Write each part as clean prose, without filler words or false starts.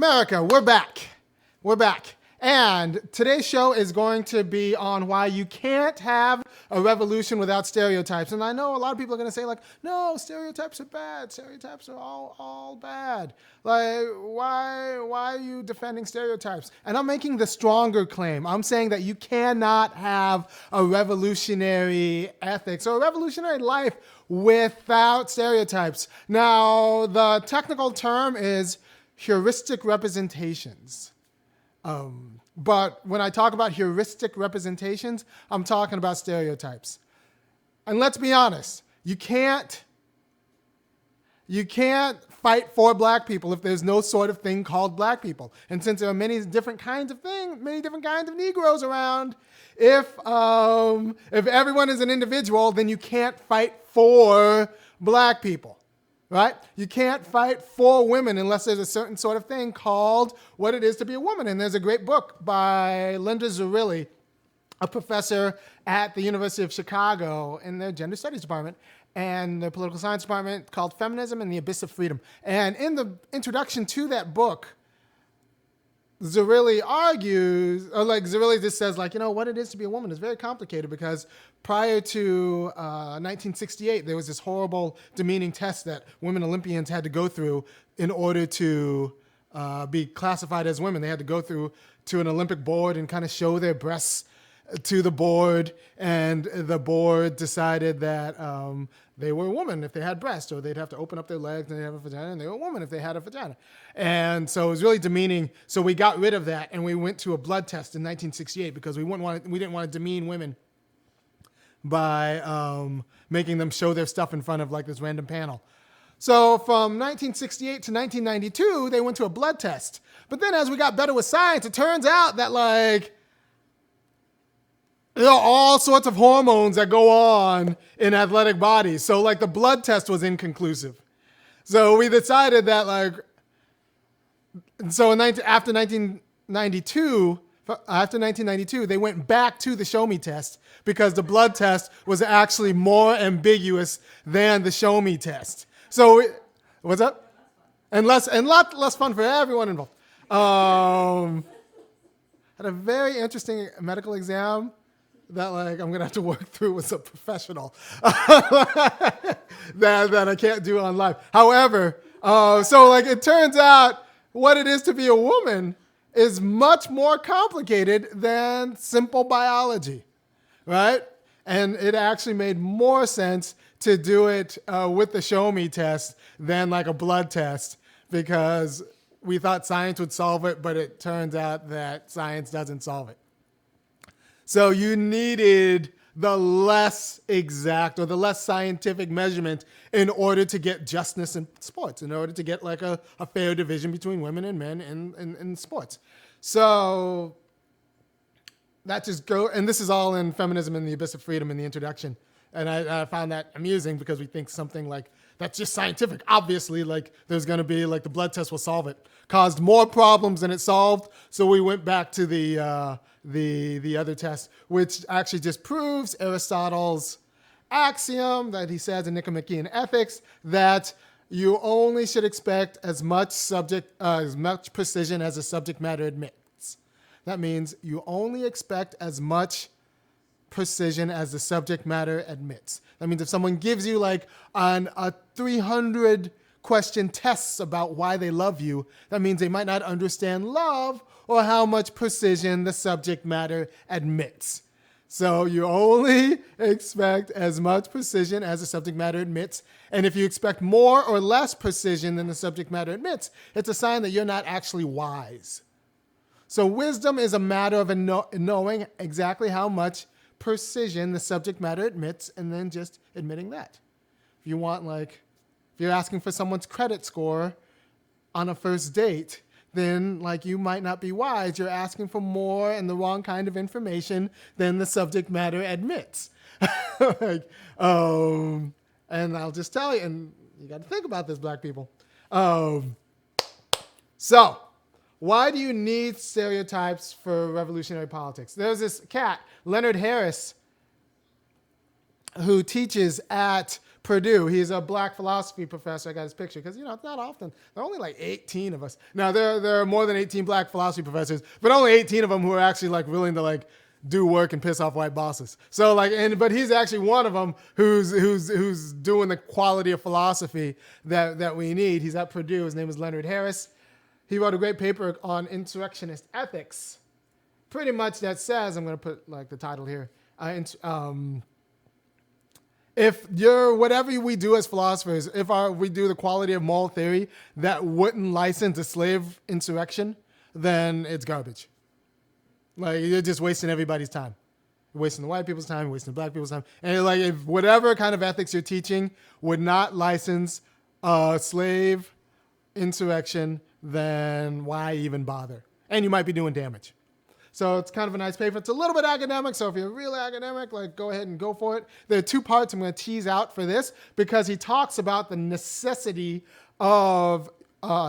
America, we're back. We're back. And today's show is going to be on why you can't have a revolution without stereotypes. And I know a lot of people are going to say, like, no, stereotypes are bad. Stereotypes are all bad. Like, why are you defending stereotypes? And I'm making the stronger claim. I'm saying that you cannot have a revolutionary ethics or a revolutionary life without stereotypes. Now, the technical term is heuristic representations. But when I talk about heuristic representations, I'm talking about stereotypes. And let's be honest, you can't fight for black people if there's no sort of thing called black people. And since there are many different kinds of things, many different kinds of Negroes around, if everyone is an individual, then you can't fight for black people. Right? You can't fight for women unless there's a certain sort of thing called what it is to be a woman. And there's a great book by Linda Zerilli, a professor at the University of Chicago in their gender studies department and the political science department, called Feminism and the Abyss of Freedom. And in the introduction to that book, Zerilli just says, like, what it is to be a woman is very complicated because prior to 1968, there was this horrible, demeaning test that women Olympians had to go through in order to be classified as women. They had to go through to an Olympic board and kind of show their breasts to the board, and the board decided that they were a woman if they had breasts, or they'd have to open up their legs and they'd have a vagina, and they were a woman if they had a vagina. And so it was really demeaning. So we got rid of that, and we went to a blood test in 1968 because we didn't want to demean women by making them show their stuff in front of like this random panel. So from 1968 to 1992, they went to a blood test. But then as we got better with science, it turns out that there are all sorts of hormones that go on in athletic bodies. So the blood test was inconclusive. So we decided that after 1992, they went back to the show me test because the blood test was actually more ambiguous than the show me test. So what's up? And lot less fun for everyone involved. Had a very interesting medical exam that I'm going to have to work through with a professional that I can't do on live. However, it turns out what it is to be a woman is much more complicated than simple biology, right? And it actually made more sense to do it with the show me test than a blood test, because we thought science would solve it, but it turns out that science doesn't solve it. So you needed the less exact or the less scientific measurement in order to get justness in sports, in order to get a fair division between women and men in sports. So that and this is all in Feminism and the Abyss of Freedom in the introduction. And I found that amusing because we think something that's just scientific. Obviously, there's going to be the blood test will solve it. Caused more problems than it solved. So we went back to the other test, which actually just proves Aristotle's axiom that he says in Nicomachean Ethics that you only should expect as much precision as the subject matter admits. That means you only expect as much precision as the subject matter admits. That means if someone gives you a 300 question tests about why they love you, that means they might not understand love or how much precision the subject matter admits. So you only expect as much precision as the subject matter admits. And if you expect more or less precision than the subject matter admits, it's a sign that you're not actually wise. So wisdom is a matter of knowing exactly how much precision the subject matter admits, and then just admitting that. If you want, if you're asking for someone's credit score on a first date, then you might not be wise. You're asking for more and the wrong kind of information than the subject matter admits. And I'll just tell you, and you got to think about this, black people. So why do you need stereotypes for revolutionary politics? There's this cat, Leonard Harris, who teaches at Purdue. He's a black philosophy professor. I got his picture because, it's not often. There are only like 18 of us. Now, there are more than 18 black philosophy professors, but only 18 of them who are actually like willing to like do work and piss off white bosses. So like, but he's actually one of them who's doing the quality of philosophy that we need. He's at Purdue. His name is Leonard Harris. He wrote a great paper on insurrectionist ethics, pretty much that says, I'm going to put like the title here, if whatever we do as philosophers, if we do the quality of moral theory that wouldn't license a slave insurrection, then it's garbage. Like, you're just wasting everybody's time. You're wasting the white people's time, you're wasting the black people's time. And like, if whatever kind of ethics you're teaching would not license a slave insurrection, then why even bother? And you might be doing damage. So it's kind of a nice paper. It's a little bit academic, so if you're really academic, like, go ahead and go for it. There are two parts I'm going to tease out for this because he talks about the necessity of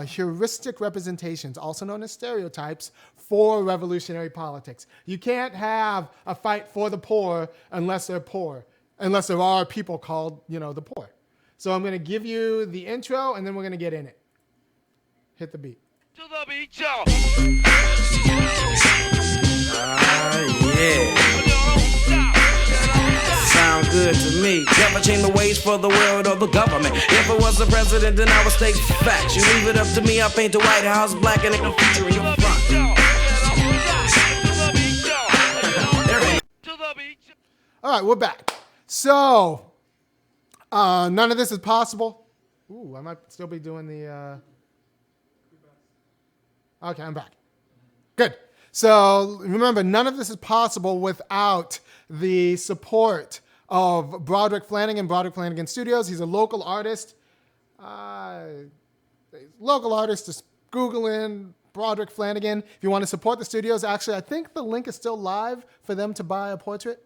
heuristic representations, also known as stereotypes, for revolutionary politics. You can't have a fight for the poor unless they're poor, unless there are people called, the poor. So I'm going to give you the intro, and then we're going to get in it. Hit the beat. To the beat, y'all. Yeah. Sound good to me. Never change the ways for the world or the government. If I was the president, then I would state facts. You leave it up to me, I paint the White House black and ain't no future in your front. All right, we're back. So, none of this is possible. Ooh, I might still be doing the... Okay, I'm back. Good. So remember, none of this is possible without the support of Broderick Flanagan, Broderick Flanagan Studios. He's a local artist. Just Google in Broderick Flanagan. If you want to support the studios, actually, I think the link is still live for them to buy a portrait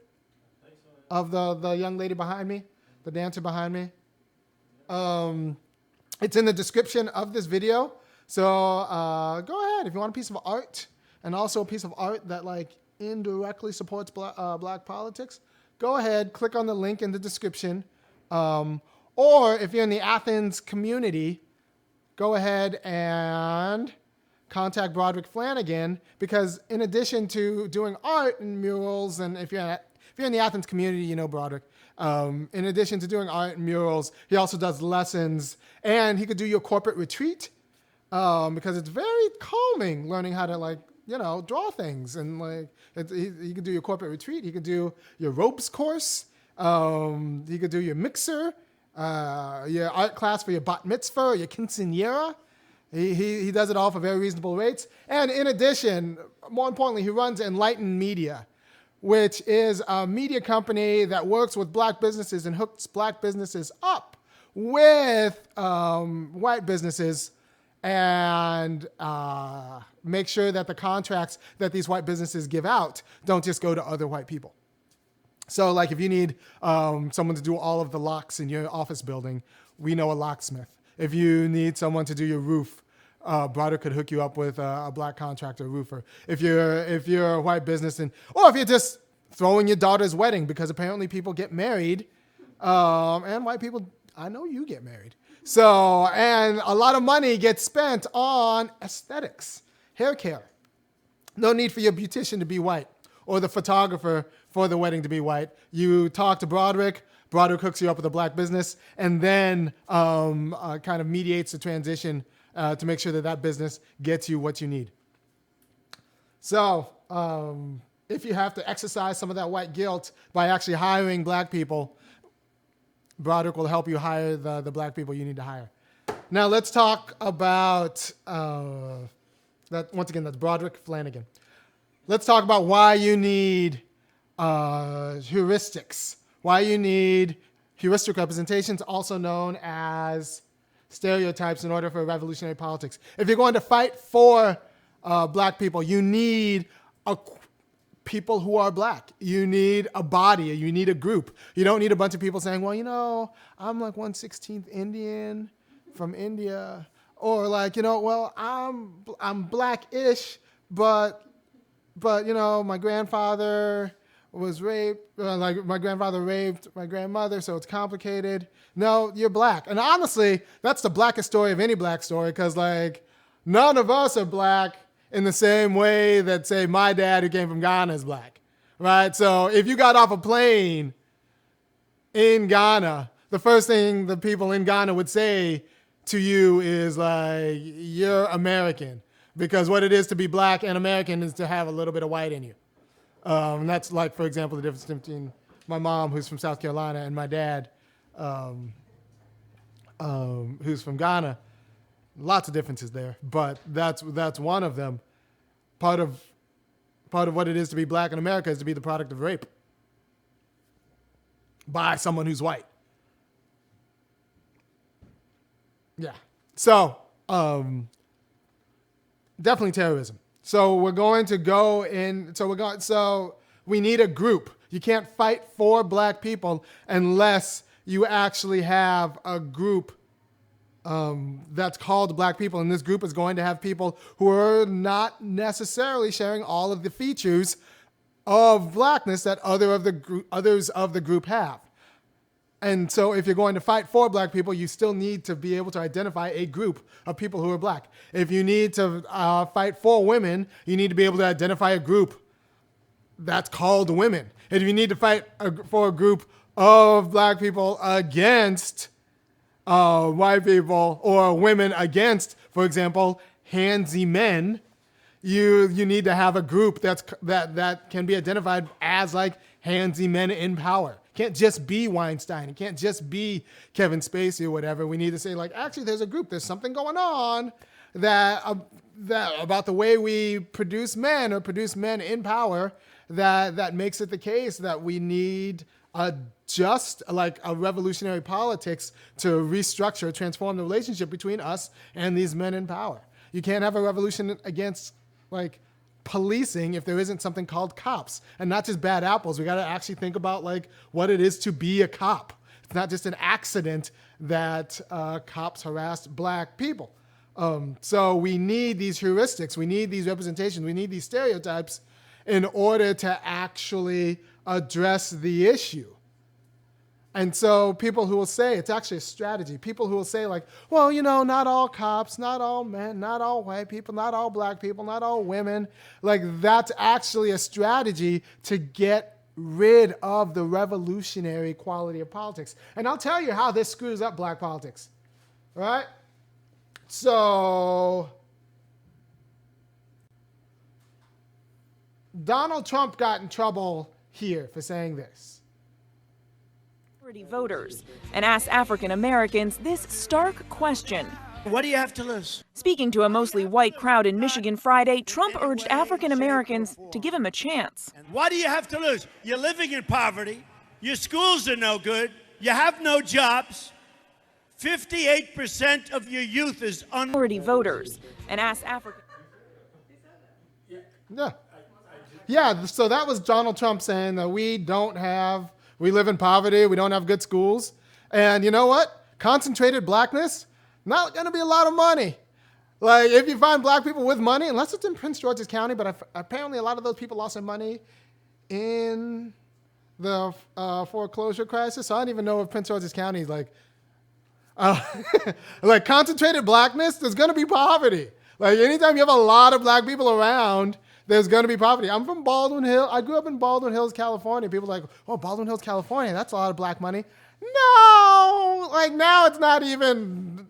of the young lady behind me, the dancer behind me. It's in the description of this video. So go ahead if you want a piece of art and also a piece of art that like indirectly supports black politics. Go ahead, click on the link in the description. Or if you're in the Athens community, go ahead and contact Broderick Flanagan because in addition to doing art and murals, and if you're in the Athens community, you know Broderick. In addition to doing art and murals, he also does lessons, and he could do your corporate retreat. Because it's very calming learning how to draw things. And he could do your corporate retreat. He could do your ropes course. He could do your mixer, your art class for your bat mitzvah, your quinceañera. He does it all for very reasonable rates. And in addition, more importantly, he runs Enlightened Media, which is a media company that works with black businesses and hooks black businesses up with white businesses and make sure that the contracts that these white businesses give out don't just go to other white people. So like if you need someone to do all of the locks in your office building, we know a locksmith. If you need someone to do your roof, Broderick could hook you up with a black contractor roofer. If you're a white business, or if you're just throwing your daughter's wedding, because apparently people get married, and white people, I know you get married. So, and a lot of money gets spent on aesthetics, hair care. No need for your beautician to be white or the photographer for the wedding to be white. You talk to Broderick hooks you up with a black business, and then kind of mediates the transition to make sure that business gets you what you need. So, if you have to exercise some of that white guilt by actually hiring black people, Broderick will help you hire the black people you need to hire. Now let's talk about that. Once again, that's Broderick Flanagan. Let's talk about why you need heuristics. Why you need heuristic representations, also known as stereotypes, in order for revolutionary politics. If you're going to fight for black people, you need people who are black. You need a body. You need a group. You don't need a bunch of people saying, well, I'm like 1/16th Indian from India. Or like, I'm black-ish, but my grandfather was raped, like my grandfather raped my grandmother, so it's complicated. No, you're black. And honestly, that's the blackest story of any black story, because like none of us are black in the same way that, say, my dad who came from Ghana is black, right? So if you got off a plane in Ghana, the first thing the people in Ghana would say to you is like, you're American, because what it is to be black and American is to have a little bit of white in you. And that's like, for example, the difference between my mom, who's from South Carolina, and my dad, who's from Ghana. Lots of differences there, but that's one of them. Part of what it is to be black in America is to be the product of rape by someone who's white. Yeah. So definitely terrorism. So we're going to go in. So we need a group. You can't fight for black people unless you actually have a group that's called black people. And this group is going to have people who are not necessarily sharing all of the features of blackness that others of the group have. And so if you're going to fight for black people, you still need to be able to identify a group of people who are black. If you need to fight for women, you need to be able to identify a group that's called women. And if you need to fight for a group of black people against white people, or women against, for example, handsy men, you need to have a group that can be identified as like handsy men in power. Can't just be Weinstein. It can't just be Kevin Spacey or whatever. We need to say, like, actually, there's a group. There's something going on that about the way we produce men or produce men in power that makes it the case that we need a revolutionary politics to restructure, transform the relationship between us and these men in power. You can't have a revolution against like policing if there isn't something called cops, and not just bad apples. We got to actually think about like what it is to be a cop. It's not just an accident that cops harassed black people. So we need these heuristics, we need these representations, we need these stereotypes in order to actually address the issue. And so people who will say, it's actually a strategy, people who will say like, well, not all cops, not all men, not all white people, not all black people, not all women, like that's actually a strategy to get rid of the revolutionary quality of politics. And I'll tell you how this screws up black politics, right? So Donald Trump got in trouble here for saying this. Voters and asked African Americans this stark question. What do you have to lose? Speaking to a mostly white crowd in Michigan Friday, Trump urged African Americans to give him a chance. What do you have to lose? You're living in poverty. Your schools are no good. You have no jobs. 58% of your youth is minority voters and asked African. Yeah, so that was Donald Trump saying that we live in poverty, we don't have good schools. And you know what? Concentrated blackness, not going to be a lot of money. Like, if you find black people with money, unless it's in Prince George's County, but apparently a lot of those people lost their money in the foreclosure crisis. So I don't even know if Prince George's County is like concentrated blackness, there's going to be poverty. Like, anytime you have a lot of black people around, there's going to be poverty. I'm from Baldwin Hills. I grew up in Baldwin Hills, California. People are like, oh, Baldwin Hills, California, that's a lot of black money. No, like now it's not even.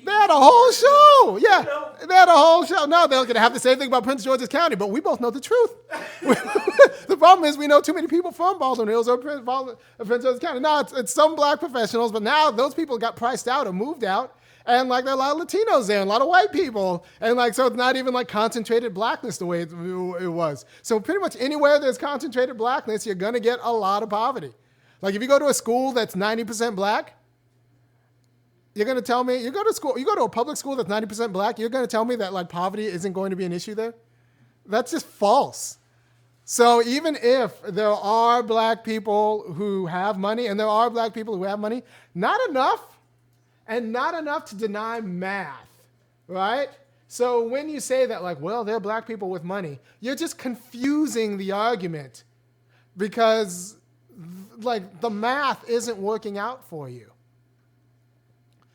They had a whole show. Yeah, they had a whole show. No, they're going to have the same thing about Prince George's County, but we both know the truth. The problem is we know too many people from Baldwin Hills or Prince George's County. No, it's some black professionals, but now those people got priced out or moved out. And like there are a lot of Latinos there, and a lot of white people, and like so it's not even like concentrated blackness the way it was. So pretty much anywhere there's concentrated blackness, you're gonna get a lot of poverty. Like if you go to a school that's 90% black, you're gonna tell me you go to a public school that's 90% black, you're gonna tell me that like poverty isn't going to be an issue there? That's just false. So even if there are black people who have money, and there are black people who have money, not enough. And not enough to deny math, right? So when you say that, like, well, they're black people with money, you're just confusing the argument because, like, the math isn't working out for you.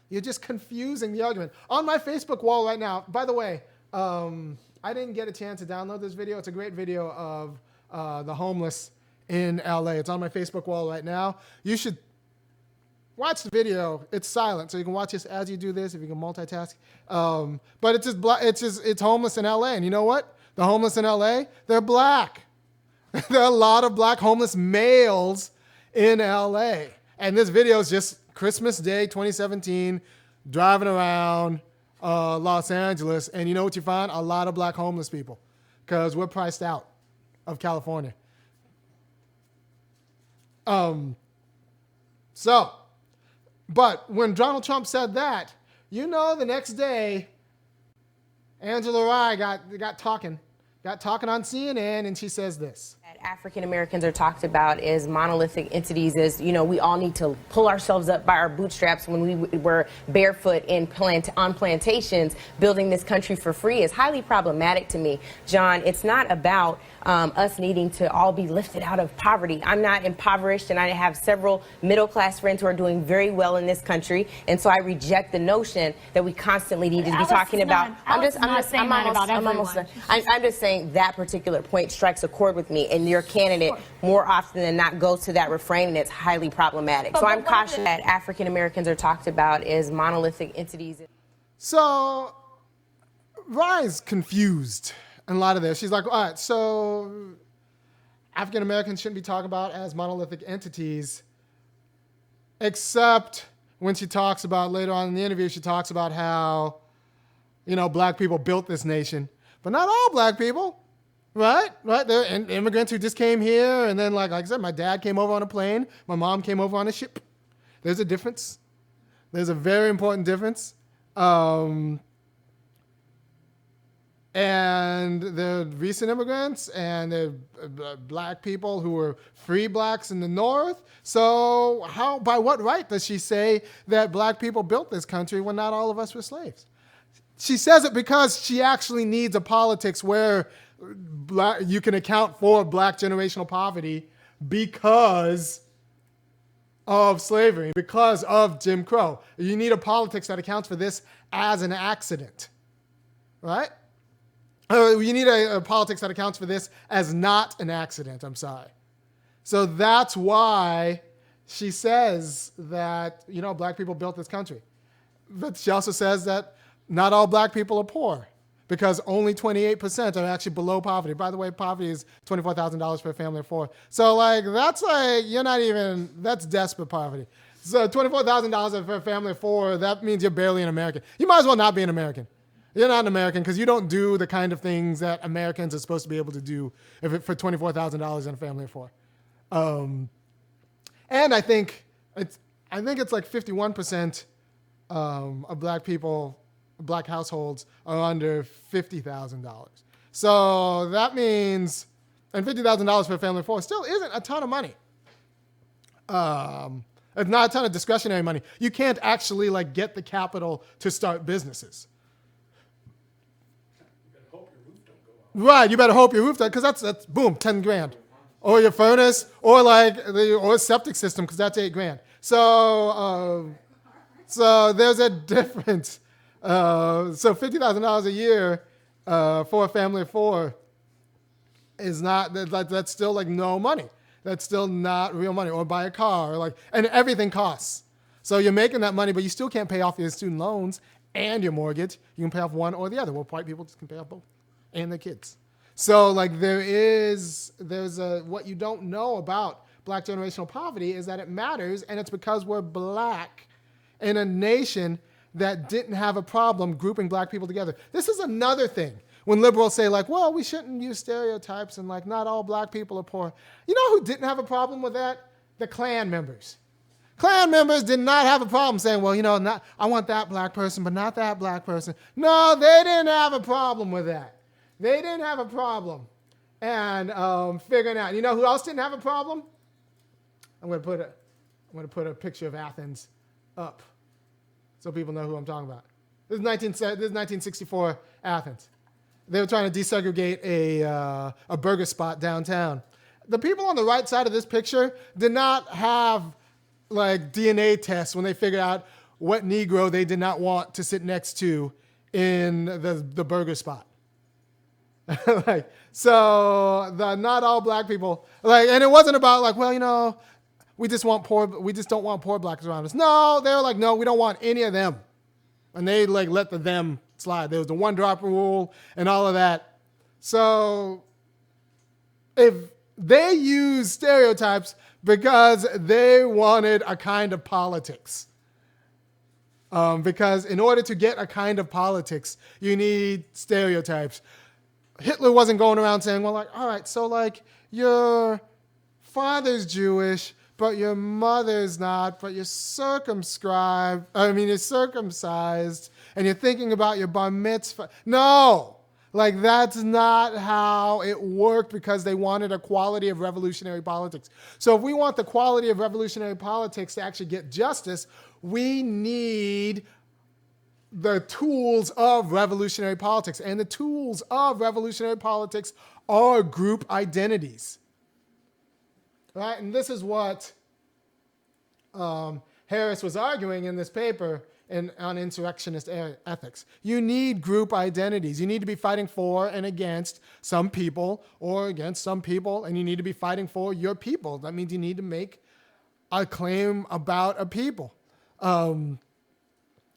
You're just confusing the argument. On my Facebook wall right now, by the way, I didn't get a chance to download this video. It's a great video of the homeless in LA. It's on my Facebook wall right now. You should watch the video. It's silent, so you can watch this as you do this if you can multitask. But it's homeless in LA, and you know what? The homeless in LA, they're black. There are a lot of black homeless males in LA, and this video is just Christmas Day 2017, driving around Los Angeles, and you know what you find? A lot of black homeless people, because we're priced out of California. But when Donald Trump said that, you know, the next day, Angela Rye got talking on CNN, and she says this. African Americans are talked about as monolithic entities, as, you know, we all need to pull ourselves up by our bootstraps when we were barefoot on plantations building this country for free is highly problematic to me. John, it's not about us needing to all be lifted out of poverty. I'm not impoverished, and I have several middle-class friends who are doing very well in this country, and so I reject the notion that we constantly need to be talking about. I'm just saying that particular point strikes a chord with me, and your candidate more often than not goes to that refrain, and it's highly problematic. So I'm cautious that African Americans are talked about as monolithic entities. So Rye's confused in a lot of this. She's like, all right, so African Americans shouldn't be talked about as monolithic entities, except when she talks about, later on in the interview, she talks about how, you know, black people built this nation, but not all black people. Right? There are immigrants who just came here, and then, like I said, my dad came over on a plane, my mom came over on a ship. There's a difference. There's a very important difference. And the recent immigrants, and the black people who were free blacks in the North. So by what right does she say that black people built this country when not all of us were slaves? She says it because she actually needs a politics where you can account for black generational poverty because of slavery, because of Jim Crow. You need a politics that accounts for this as an accident, right? You need a politics that accounts for this as not an accident, I'm sorry. So that's why she says that, you know, black people built this country. But she also says that not all black people are poor, because only 28% are actually below poverty. By the way, poverty is $24,000 per family of four. So, like, that's like, that's desperate poverty. So $24,000 for a family of four, that means you're barely an American. You might as well not be an American. You're not an American because you don't do the kind of things that Americans are supposed to be able to do for $24,000 in a family of four. And I think it's like 51% of black people, black households are under $50,000. So that means, and $50,000 for a family of four still isn't a ton of money. It's not a ton of discretionary money. You can't actually like get the capital to start businesses. Right, you better hope your roof does, because that's boom, 10 grand. Or your furnace, or or septic system, because that's $8,000. So there's a difference. So $50,000 a year for a family of four is not, that's still like no money. That's still not real money. Or buy a car, and everything costs. So you're making that money, but you still can't pay off your student loans and your mortgage. You can pay off one or the other. Well, white people just can pay off both, and their kids. So there's what you don't know about black generational poverty is that it matters, and it's because we're black in a nation that didn't have a problem grouping black people together. This is another thing when liberals say well, we shouldn't use stereotypes and not all black people are poor. You know who didn't have a problem with that? The Klan members. Klan members did not have a problem saying, I want that black person, but not that black person. No, they didn't have a problem with that. They didn't have a problem. And figuring out, you know who else didn't have a problem? I'm going to put a picture of Athens up so people know who I'm talking about. This is 1964 Athens. They were trying to desegregate a burger spot downtown. The people on the right side of this picture did not have like DNA tests when they figured out what Negro they did not want to sit next to in the burger spot. So not all black people, and it wasn't about like, well, we just don't want poor blacks around us. No, they were like, no, we don't want any of them. And they let the them slide. There was the one drop rule and all of that. So if they used stereotypes because they wanted a kind of politics. Because in order to get a kind of politics, you need stereotypes. Hitler wasn't going around saying, well, all right, so your father's Jewish, but your mother's not, but you're circumcised, and you're thinking about your bar mitzvah. No, that's not how it worked, because they wanted a quality of revolutionary politics. So if we want the quality of revolutionary politics to actually get justice, we need the tools of revolutionary politics. And the tools of revolutionary politics are group identities. Right? And this is what Harris was arguing in this paper on insurrectionist ethics. You need group identities. You need to be fighting for and against some people, or against some people, and you need to be fighting for your people. That means you need to make a claim about a people.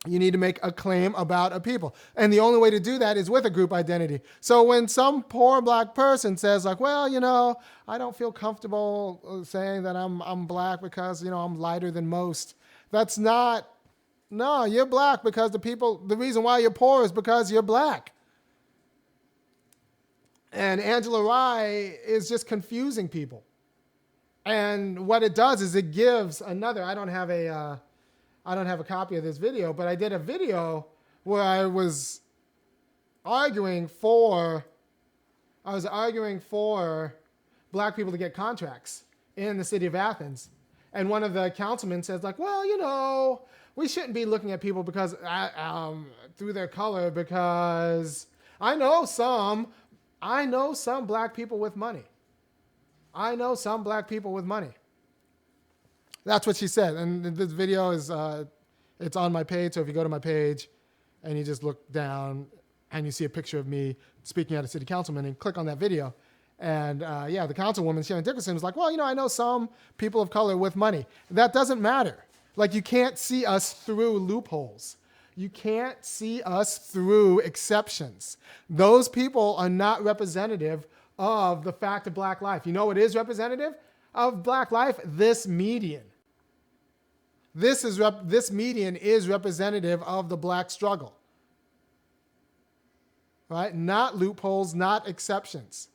You need to make a claim about a people. And the only way to do that is with a group identity. So when some poor black person says well, I don't feel comfortable saying that I'm black because, I'm lighter than most. That's not, no, you're black because the reason why you're poor is because you're black. And Angela Rye is just confusing people. And what it does is it gives another, I don't have a copy of this video, but I did a video where I was arguing for black people to get contracts in the city of Athens. And one of the councilmen says well, we shouldn't be looking at people because through their color, because I know some black people with money. That's what she said. And this video is, it's on my page. So if you go to my page and you just look down and you see a picture of me speaking at a city councilman and click on that video. And the councilwoman, Sharon Dickerson, was like, well, I know some people of color with money. That doesn't matter. You can't see us through loopholes. You can't see us through exceptions. Those people are not representative of the fact of black life. You know what is representative of black life? This median. This median is representative of the black struggle. Right? Not loopholes, not exceptions.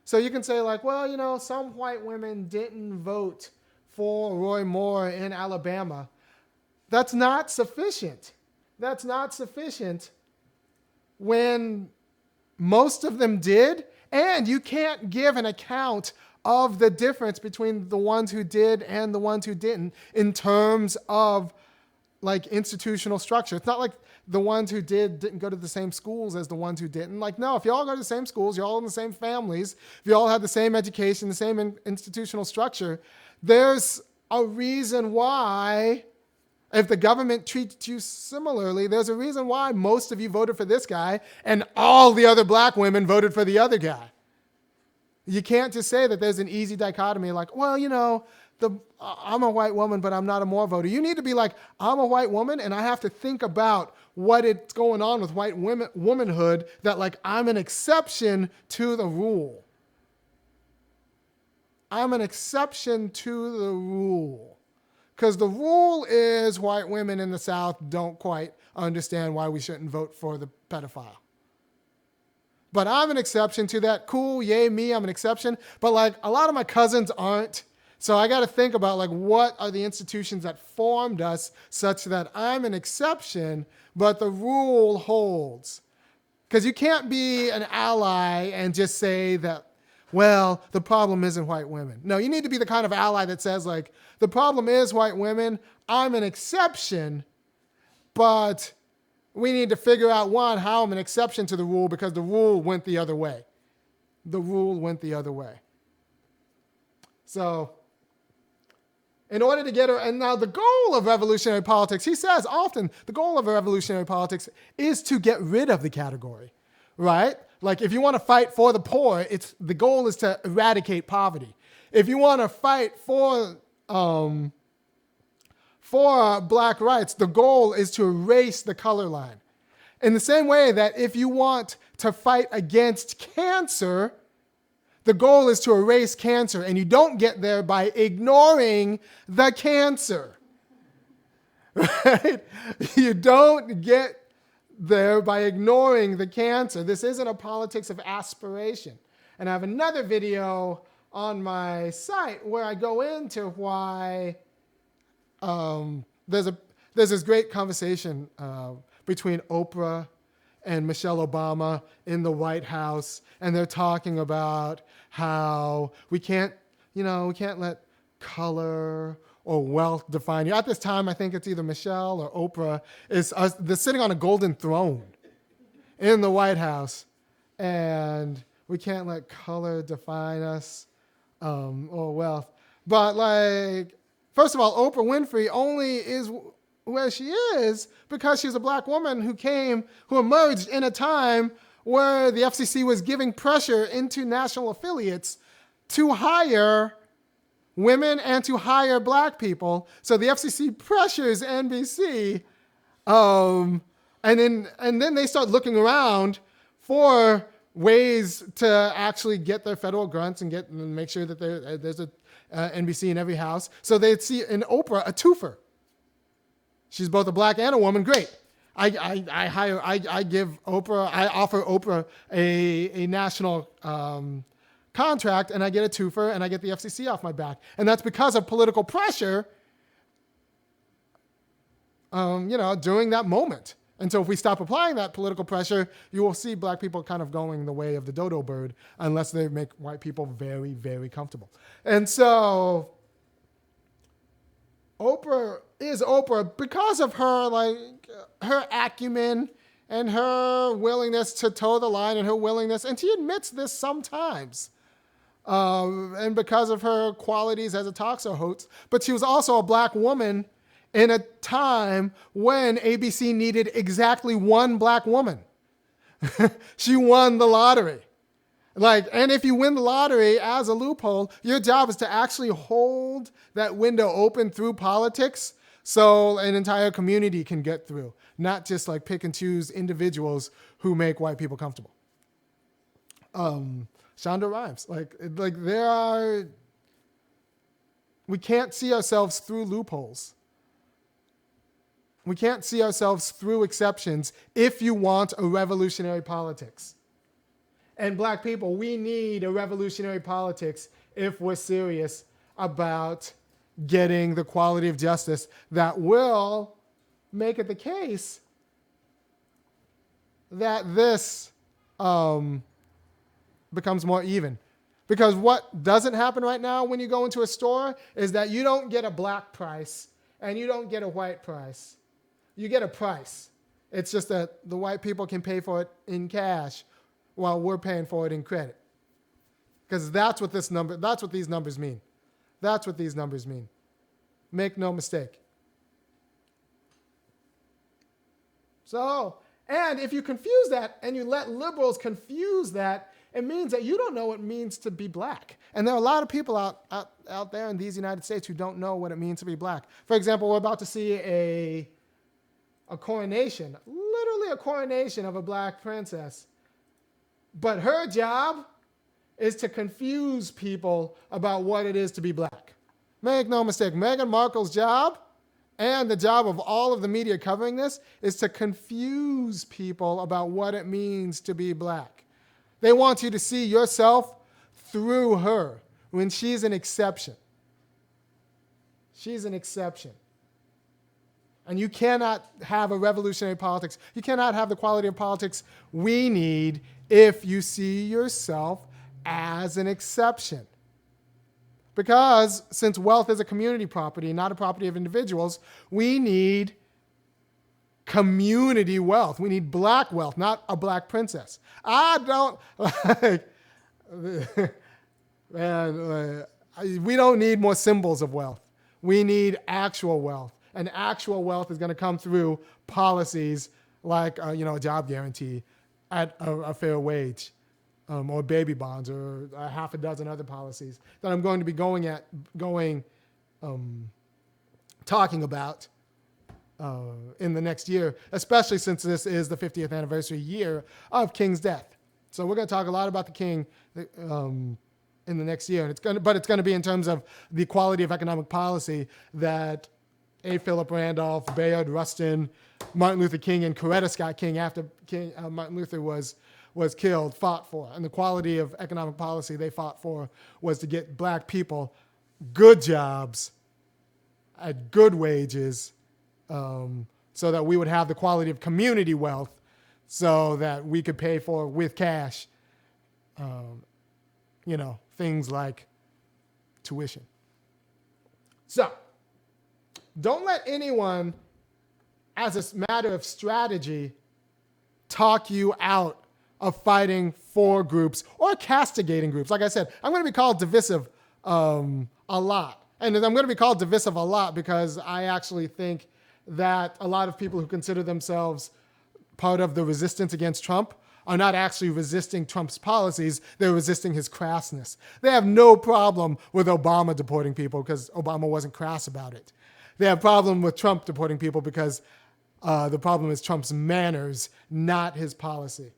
So you can say well, some white women didn't vote for Roy Moore in Alabama. That's not sufficient. That's not sufficient when most of them did, and you can't give an account of the difference between the ones who did and the ones who didn't in terms of institutional structure. It's not like the ones who didn't go to the same schools as the ones who didn't. No, if you all go to the same schools, you're all in the same families, if you all have the same education, the same institutional structure, there's a reason why, if the government treats you similarly, there's a reason why most of you voted for this guy and all the other black women voted for the other guy. You can't just say that there's an easy dichotomy well, I'm a white woman, but I'm not a Moore voter. You need to be I'm a white woman, and I have to think about what is going on with white womanhood, that I'm an exception to the rule. I'm an exception to the rule. Because the rule is white women in the South don't quite understand why we shouldn't vote for the pedophile. But I'm an exception to that. Cool, yay me, I'm an exception. But a lot of my cousins aren't. So I got to think about what are the institutions that formed us such that I'm an exception, but the rule holds. Because you can't be an ally and just say that, well, the problem isn't white women. No, you need to be the kind of ally that says the problem is white women. I'm an exception, but we need to figure out, one, how I'm an exception to the rule because the rule went the other way. The rule went the other way. So, in order to get her, and now the goal of revolutionary politics, he says often, the goal of revolutionary politics is to get rid of the category, right? Like if you want to fight for the poor, the goal is to eradicate poverty. If you want to fight for black rights, the goal is to erase the color line. In the same way that if you want to fight against cancer, the goal is to erase cancer, and you don't get there by ignoring the cancer. Right? You don't get there by ignoring the cancer. This isn't a politics of aspiration. And I have another video on my site where I go into why there's this great conversation between Oprah and Michelle Obama in the White House, and they're talking about how we can't let color or wealth define you. At this time, I think it's either Michelle or Oprah they're sitting on a golden throne in the White House, and we can't let color define us or wealth. But like, first of all, Oprah Winfrey only is where she is because she's a black woman who emerged in a time where the FCC was giving pressure into national affiliates to hire women and to hire black people. So the FCC pressures NBC, and then they start looking around for ways to actually get their federal grants and make sure that there's a NBC in every house. So they'd see in Oprah a twofer. She's both a black and a woman. Great. I offer Oprah a national contract, and I get a twofer, and I get the FCC off my back. And that's because of political pressure, during that moment. And so if we stop applying that political pressure, you will see black people kind of going the way of the dodo bird unless they make white people very, very comfortable. And so Oprah is Oprah because of her acumen and her willingness to toe the line and she admits this sometimes, and because of her qualities as a talk show host. But she was also a black woman in a time when ABC needed exactly one black woman. She won the lottery. And if you win the lottery as a loophole, your job is to actually hold that window open through politics so an entire community can get through, not just pick and choose individuals who make white people comfortable. Shonda Rhimes, we can't see ourselves through loopholes. We can't see ourselves through exceptions if you want a revolutionary politics. And black people, we need a revolutionary politics if we're serious about getting the quality of justice that will make it the case that this becomes more even. Because what doesn't happen right now when you go into a store is that you don't get a black price and you don't get a white price. You get a price. It's just that the white people can pay for it in cash while we're paying for it in credit. Because that's what these numbers mean. That's what these numbers mean. Make no mistake. So, and if you confuse that and you let liberals confuse that, it means that you don't know what it means to be black. And there are a lot of people out there in these United States who don't know what it means to be black. For example, we're about to see a coronation, literally a coronation of a black princess. But her job is to confuse people about what it is to be black. Make no mistake, Meghan Markle's job and the job of all of the media covering this is to confuse people about what it means to be black. They want you to see yourself through her when she's an exception. She's an exception. And you cannot have a revolutionary politics. You cannot have the quality of politics we need if you see yourself as an exception. Because since wealth is a community property, not a property of individuals, we need community wealth. We need black wealth, not a black princess. I don't like, man, we don't need more symbols of wealth. We need actual wealth. And actual wealth is going to come through policies like, a job guarantee at a fair wage, or baby bonds, or a half a dozen other policies that I'm going to be talking about in the next year, especially since this is the 50th anniversary year of King's death. So we're going to talk a lot about the King in the next year, and it's going to be in terms of the quality of economic policy that A. Philip Randolph, Bayard Rustin, Martin Luther King, and Coretta Scott King, after Martin Luther was killed, fought for. And the quality of economic policy they fought for was to get black people good jobs at good wages, so that we would have the quality of community wealth, so that we could pay for with cash, things like tuition. So, don't let anyone, as a matter of strategy, talk you out of fighting for groups or castigating groups. Like I said, I'm going to be called divisive a lot. And I'm going to be called divisive a lot because I actually think that a lot of people who consider themselves part of the resistance against Trump are not actually resisting Trump's policies. They're resisting his crassness. They have no problem with Obama deporting people because Obama wasn't crass about it. They have a problem with Trump deporting people because the problem is Trump's manners, not his policy.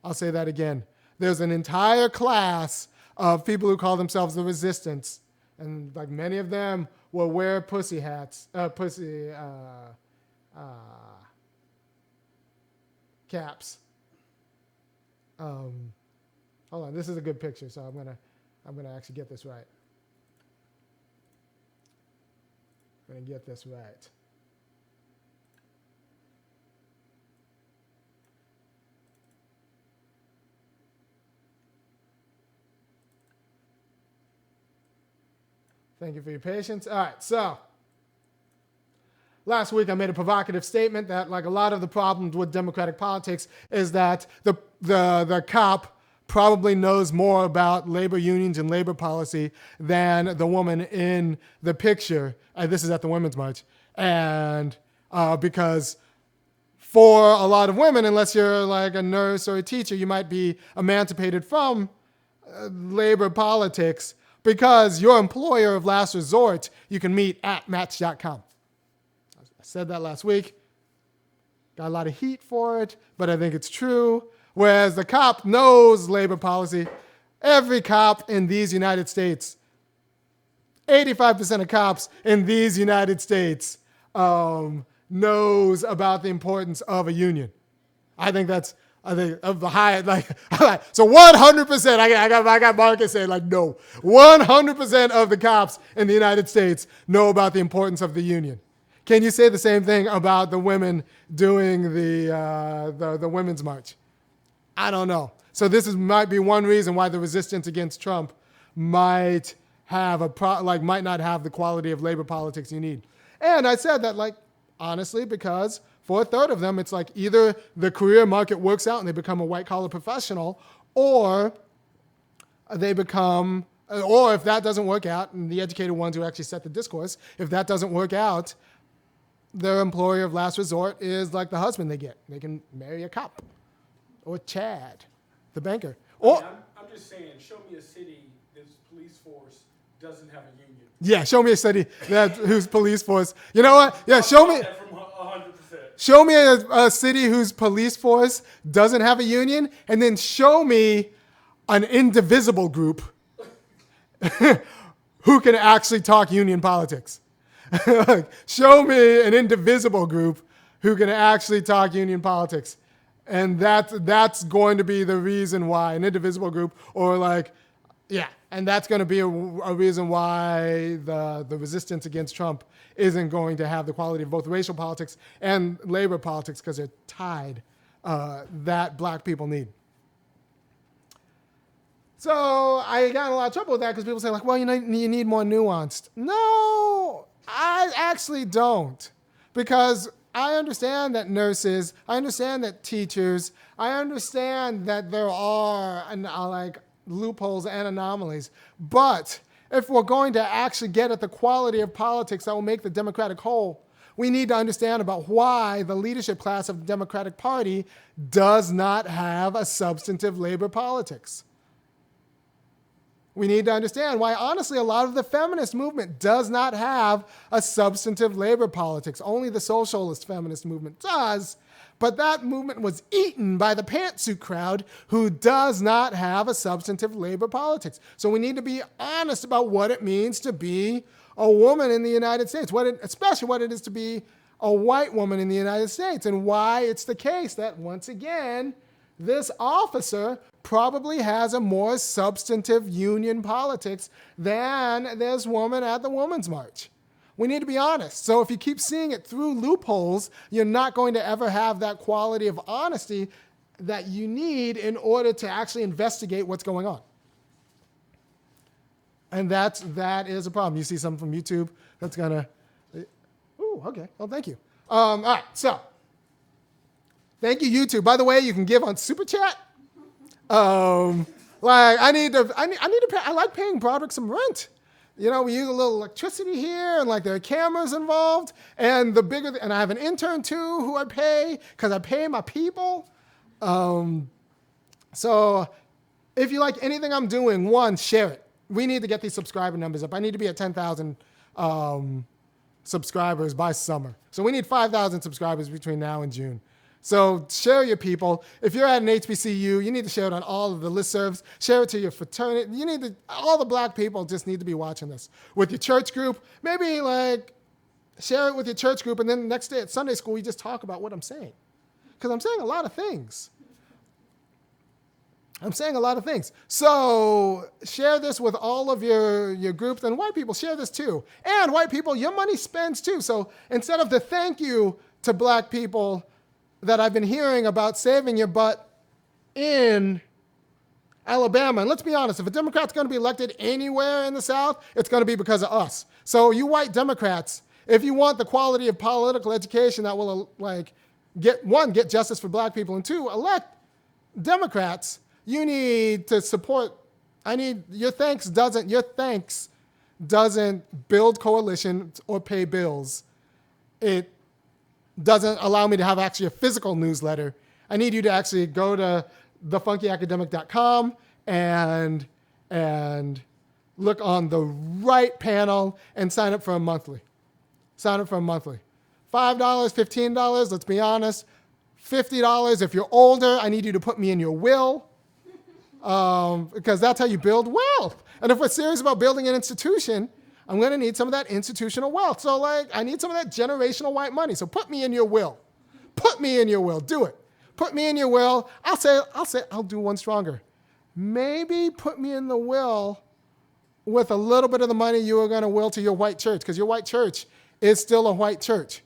I'll say that again. There's an entire class of people who call themselves the resistance, and like many of them will wear pussy hats, caps. Hold on, this is a good picture, so I'm gonna actually get this right. I'm gonna get this right. Thank you for your patience. All right, so last week I made a provocative statement that, like, a lot of the problems with democratic politics is that the cop probably knows more about labor unions and labor policy than the woman in the picture. This is at the Women's March. And because for a lot of women, unless you're like a nurse or a teacher, you might be emancipated from labor politics because your employer of last resort you can meet at Match.com. I said that last week. Got a lot of heat for it, but I think it's true. Whereas the cop knows labor policy. Every cop in these United States, 85% of cops in these United States knows about the importance of a union. I think of the high, so 100%, I got Marcus saying like, no, 100% of the cops in the United States know about the importance of the union. Can you say the same thing about the women doing the Women's March? I don't know. So might be one reason why the resistance against Trump might might not have the quality of labor politics you need. And I said that, like, honestly, because for a third of them, it's like either the career market works out and they become a white-collar professional, or they become, or if that doesn't work out, and the educated ones who actually set the discourse, if that doesn't work out, their employer of last resort is like the husband they get. They can marry a cop or Chad, the banker. Or I'm just saying, show me a city whose police force doesn't have a union. Yeah, show me a city whose police force. You know what? Yeah, show me. From 100%. Show me a city whose police force doesn't have a union, and then show me an indivisible group who can actually talk union politics. Show me an indivisible group who can actually talk union politics. And that's going to be the reason why, an indivisible group, or like, yeah, and that's going to be a reason why the resistance against Trump isn't going to have the quality of both racial politics and labor politics, because they're tied, that black people need. So I got in a lot of trouble with that because people say, like, well, you need more nuanced. No, I actually don't. Because I understand that nurses, I understand that teachers, I understand that there are like loopholes and anomalies. But if we're going to actually get at the quality of politics that will make the Democratic whole, we need to understand about why the leadership class of the Democratic Party does not have a substantive labor politics. We need to understand why, honestly, a lot of the feminist movement does not have a substantive labor politics. Only the socialist feminist movement does, but that movement was eaten by the pantsuit crowd who does not have a substantive labor politics. So we need to be honest about what it means to be a woman in the United States, especially what it is to be a white woman in the United States, and why it's the case that, once again, this officer probably has a more substantive union politics than this woman at the Women's March. We need to be honest. So if you keep seeing it through loopholes, you're not going to ever have that quality of honesty that you need in order to actually investigate what's going on. And that is a problem. You see something from YouTube that's gonna, ooh, okay, well, thank you. All right, so, thank you, YouTube. By the way, you can give on Super Chat. Like, I need to pay, I like paying Broderick some rent. You know, we use a little electricity here, and like there are cameras involved, and and I have an intern too who I pay, because I pay my people. So, if you like anything I'm doing, one, share it. We need to get these subscriber numbers up. I need to be at 10,000 subscribers by summer. So we need 5,000 subscribers between now and June. So share your people. If you're at an HBCU, you need to share it on all of the listservs. Share it to your fraternity. All the black people just need to be watching this. With your church group, maybe like share it with your church group, and then the next day at Sunday school, you just talk about what I'm saying. Because I'm saying a lot of things. So share this with all of your groups, and white people, share this too. And white people, your money spends too. So instead of the thank you to black people that I've been hearing about saving your butt in Alabama, and let's be honest, if a Democrat's going to be elected anywhere in the South, it's going to be because of us. So you white Democrats, if you want the quality of political education that will get justice for black people, and two, elect Democrats, you need to support. Your thanks doesn't build coalitions or pay bills. It doesn't allow me to have actually a physical newsletter. I need you to actually go to thefunkyacademic.com and look on the right panel and sign up for a monthly. $5, $15, let's be honest. $50 if you're older. I need you to put me in your will. Because that's how you build wealth. And if we're serious about building an institution, I'm going to need some of that institutional wealth. So I need some of that generational white money. So put me in your will. Do it. Put me in your will. I'll do one stronger. Maybe put me in the will with a little bit of the money you are going to will to your white church, because your white church is still a white church.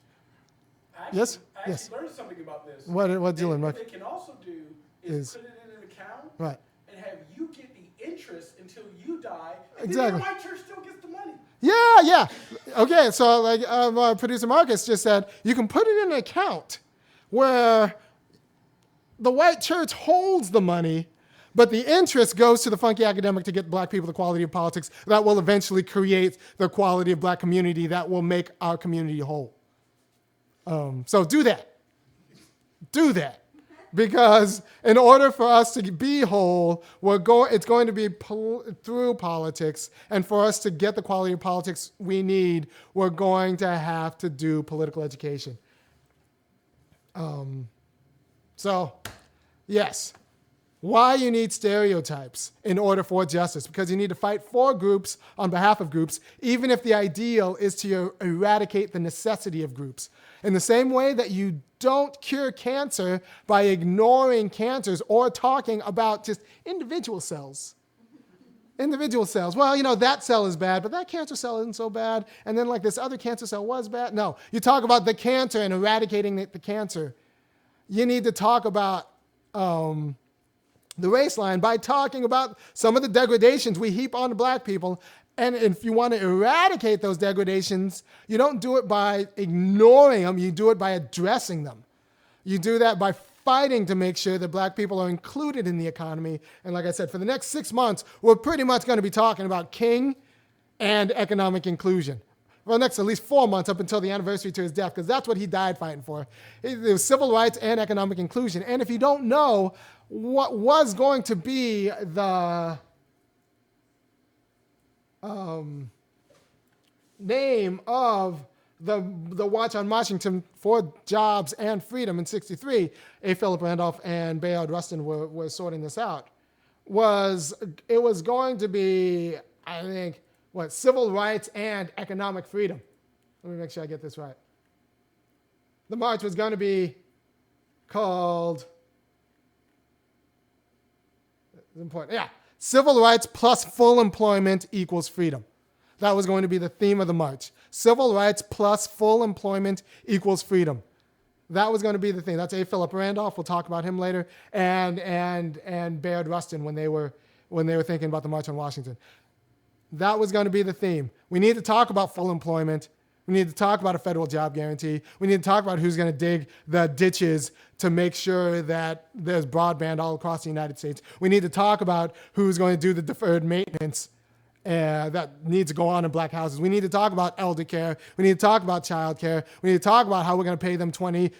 Yes? I actually learned something about this. What Dylan? What they can also do is put it in an account. Right. And have you get the interest until you die. And Exactly. then your white church still gets the money. Yeah. Okay, so producer Marcus just said, you can put it in an account where the white church holds the money, but the interest goes to the funky academic to get black people the quality of politics that will eventually create the quality of black community that will make our community whole. So do that. Because in order for us to be whole, it's going to be through politics. And for us to get the quality of politics we need, we're going to have to do political education. So, yes. Why you need stereotypes in order for justice? Because you need to fight for groups on behalf of groups, even if the ideal is to eradicate the necessity of groups. In the same way that you don't cure cancer by ignoring cancers or talking about just individual cells. Well, that cell is bad, but that cancer cell isn't so bad. And then this other cancer cell was bad. No, you talk about the cancer and eradicating the cancer. You need to talk about the race line by talking about some of the degradations we heap on black people And if you want to eradicate those degradations, you don't do it by ignoring them. You do it by addressing them. You do that by fighting to make sure that black people are included in the economy. And like I said, for the next 6 months, we're pretty much going to be talking about King and economic inclusion. For the next at least 4 months up until the anniversary to his death, because that's what he died fighting for. It was civil rights and economic inclusion. And if you don't know what was going to be the name of the March on Washington for Jobs and Freedom in '63, A. Philip Randolph and Bayard Rustin were sorting this out, it was going to be, I think, civil rights and economic freedom. Let me make sure I get this right. The march was going to be called, it's important, yeah, civil rights plus full employment equals freedom. That was going to be the theme of the march. Civil rights plus full employment equals freedom. That was going to be the thing. That's A. Philip Randolph. We'll talk about him later, and Bayard Rustin when they were thinking about the March on Washington. That was going to be the theme. We need to talk about full employment. We need to talk about a federal job guarantee. We need to talk about who's going to dig the ditches to make sure that there's broadband all across the United States. We need to talk about who's going to do the deferred maintenance that needs to go on in black houses. We need to talk about elder care. We need to talk about child care. We need to talk about how we're going to pay them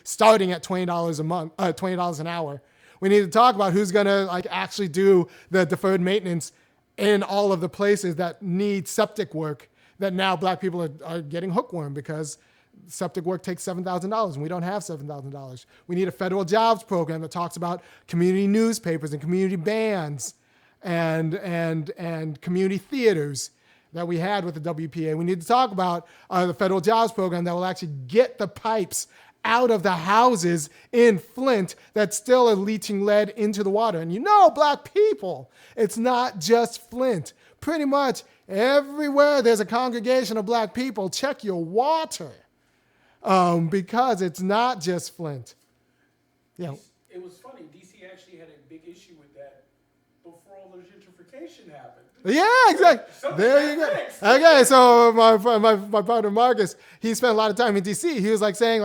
starting at $20 a month, $20 an hour. We need to talk about who's going to actually do the deferred maintenance in all of the places that need septic work that now black people are getting hookworm because septic work takes $7,000 and we don't have $7,000. We need a federal jobs program that talks about community newspapers and community bands and community theaters that we had with the WPA. We need to talk about the federal jobs program that will actually get the pipes out of the houses in Flint that still are leaching lead into the water. And black people, it's not just Flint. Pretty much everywhere there's a congregation of black people, check your water because it's not just Flint. Yeah. It was funny. D.C. actually had a big issue with that before all the gentrification happened. Yeah, exactly. There you go. Okay, so my partner Marcus, he spent a lot of time in D.C. He was saying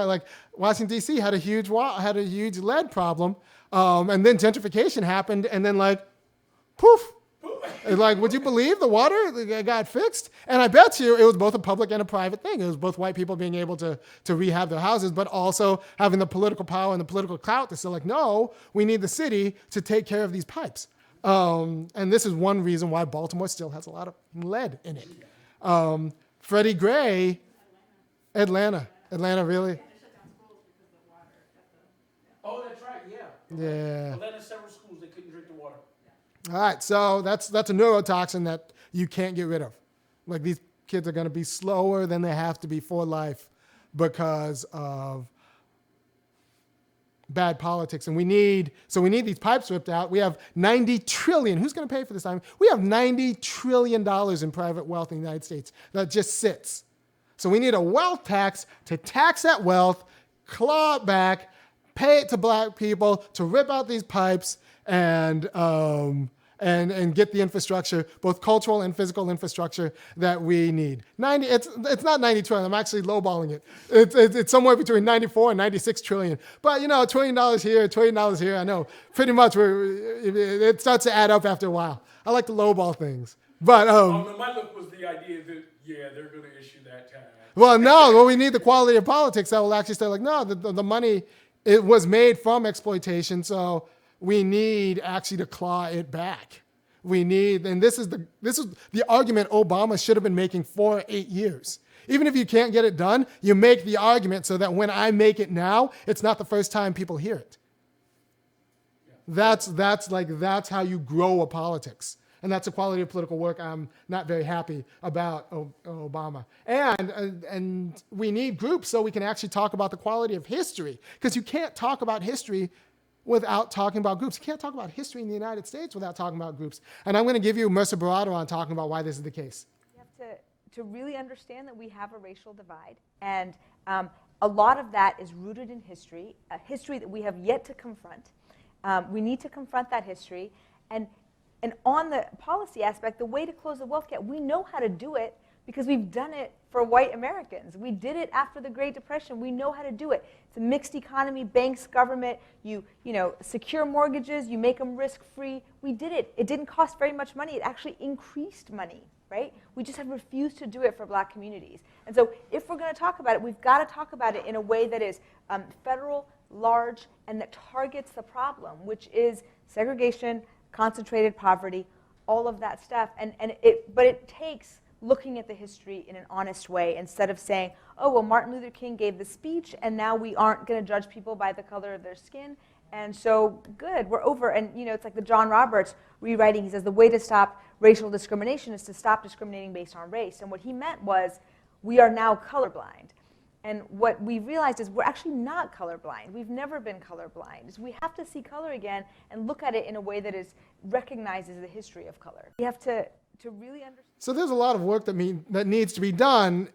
Washington D.C. had a huge lead problem, and then gentrification happened, and then poof. Would you believe the water got fixed? And I bet you it was both a public and a private thing. It was both white people being able to rehab their houses, but also having the political power and the political clout to say no, we need the city to take care of these pipes. And this is one reason why Baltimore still has a lot of lead in it. Freddie Gray, Atlanta really? Oh, that's right, yeah. Yeah. Atlanta, several schools, they couldn't drink the water. All right, so that's a neurotoxin that you can't get rid of. These kids are going to be slower than they have to be for life because of bad politics. And we need these pipes ripped out. We have $90 trillion. Who's going to pay for this time? We have $90 trillion in private wealth in the United States that just sits. So we need a wealth tax to tax that wealth, claw it back, pay it to black people to rip out these pipes and get the infrastructure, both cultural and physical infrastructure that we need. It's not 90 trillion. I'm actually lowballing it. It's somewhere between 94 and 96 trillion. But $1 trillion here, $1 trillion here. I know pretty much it starts to add up after a while. I like to lowball things. But my look was the idea that they're going to issue that tax. Well, we need the quality of politics that will actually say the money it was made from exploitation, so we need actually to claw it back. And this is the argument Obama should have been making for 8 years. Even if you can't get it done, you make the argument so that when I make it now, it's not the first time people hear it. That's how you grow a politics. And that's the quality of political work I'm not very happy about Obama. And we need groups so we can actually talk about the quality of history. Because you can't talk about history without talking about groups. You can't talk about history in the United States without talking about groups. And I'm going to give you Mercer Barato on talking about why this is the case. You have to really understand that we have a racial divide. And a lot of that is rooted in history, a history that we have yet to confront. We need to confront that history. And And on the policy aspect, the way to close the wealth gap, we know how to do it because we've done it for white Americans. We did it after the Great Depression. We know how to do it. It's a mixed economy, banks, government, you know, secure mortgages, you make them risk-free. We did it. It didn't cost very much money. It actually increased money, right? We just have refused to do it for black communities. And so if we're going to talk about it, we've got to talk about it in a way that is federal, large, and that targets the problem, which is segregation, concentrated poverty, all of that stuff. But it takes looking at the history in an honest way instead of saying, oh, well, Martin Luther King gave the speech, and now we aren't going to judge people by the color of their skin. And so, good, we're over. And, you know, it's like the John Roberts rewriting. He says the way to stop racial discrimination is to stop discriminating based on race. And what he meant was we are now colorblind. And what we realized is we're actually not colorblind. We've never been colorblind. We have to see color again and look at it in a way that recognizes the history of color. We have to really understand. So there's a lot of work that needs to be done,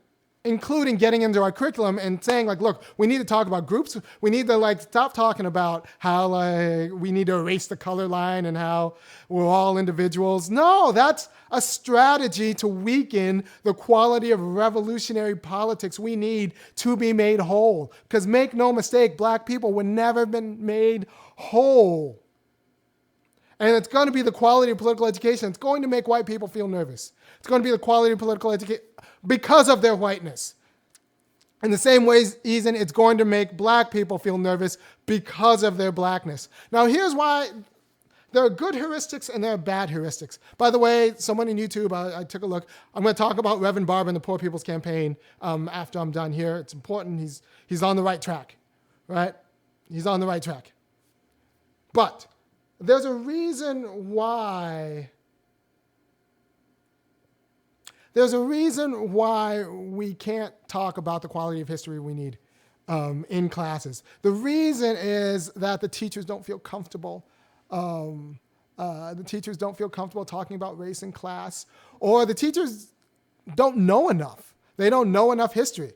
including getting into our curriculum and saying, like, look, we need to talk about groups. We need to, like, stop talking about how, like, we need to erase the color line and how we're all individuals. No, that's a strategy to weaken the quality of revolutionary politics we need to be made whole. Because make no mistake, black people were never been made whole. And it's going to be the quality of political education. It's going to make white people feel nervous. It's going to be the quality of political education because of their whiteness. In the same ways, it's going to make black people feel nervous because of their blackness. Now, here's why there are good heuristics and there are bad heuristics. By the way, someone in YouTube, I took a look. I'm going to talk about Reverend Barber and the Poor People's Campaign after I'm done here. It's important. He's on the right track, right? He's on the right track. But there's a reason why we can't talk about the quality of history we need in classes. The reason is that the teachers don't feel comfortable. The teachers don't feel comfortable talking about race and class, or the teachers don't know enough. They don't know enough history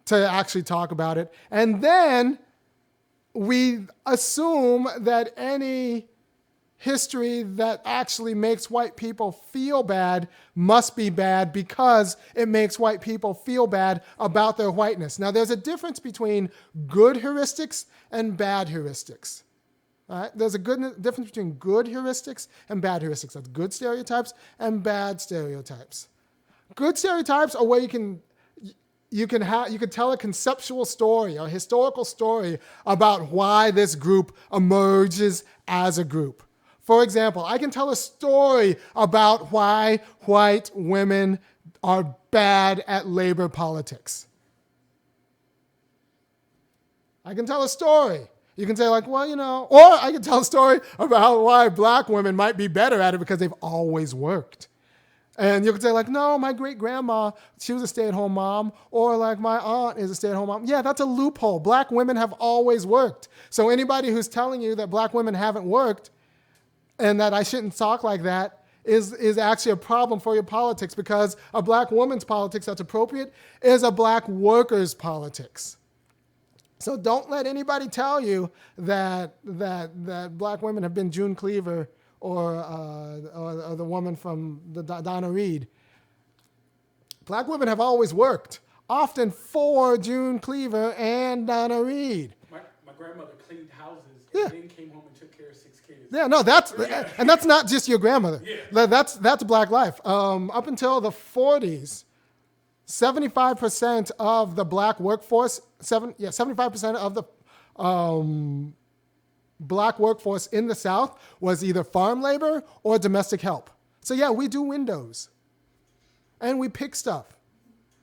to actually talk about it. And then we assume that any history that actually makes white people feel bad must be bad because it makes white people feel bad about their whiteness. Now, there's a difference between good heuristics and bad heuristics. All right? There's a difference between good heuristics and bad heuristics. That's good stereotypes and bad stereotypes. Good stereotypes are where you can tell a conceptual story, a historical story about why this group emerges as a group. For example, I can tell a story about why white women are bad at labor politics. I can tell a story. You can say, like, well, you know, or I can tell a story about why black women might be better at it because they've always worked. And you can say, like, no, my great-grandma, she was a stay-at-home mom, or like my aunt is a stay-at-home mom. Yeah, that's a loophole. Black women have always worked. So anybody who's telling you that black women haven't worked and that I shouldn't talk like that is actually a problem for your politics, because a black woman's politics that's appropriate is a black worker's politics. So don't let anybody tell you that black women have been June Cleaver or the woman from the Donna Reed. Black women have always worked, often for June Cleaver and Donna Reed. My grandmother cleaned houses Yeah. and then came home and took care of 6 kids. Yeah, no, and that's not just your grandmother. Yeah. That's black life. Up until the 40s, 75% of the black workforce, 75% of the black workforce in the South was either farm labor or domestic help. So yeah, we do windows and we pick stuff.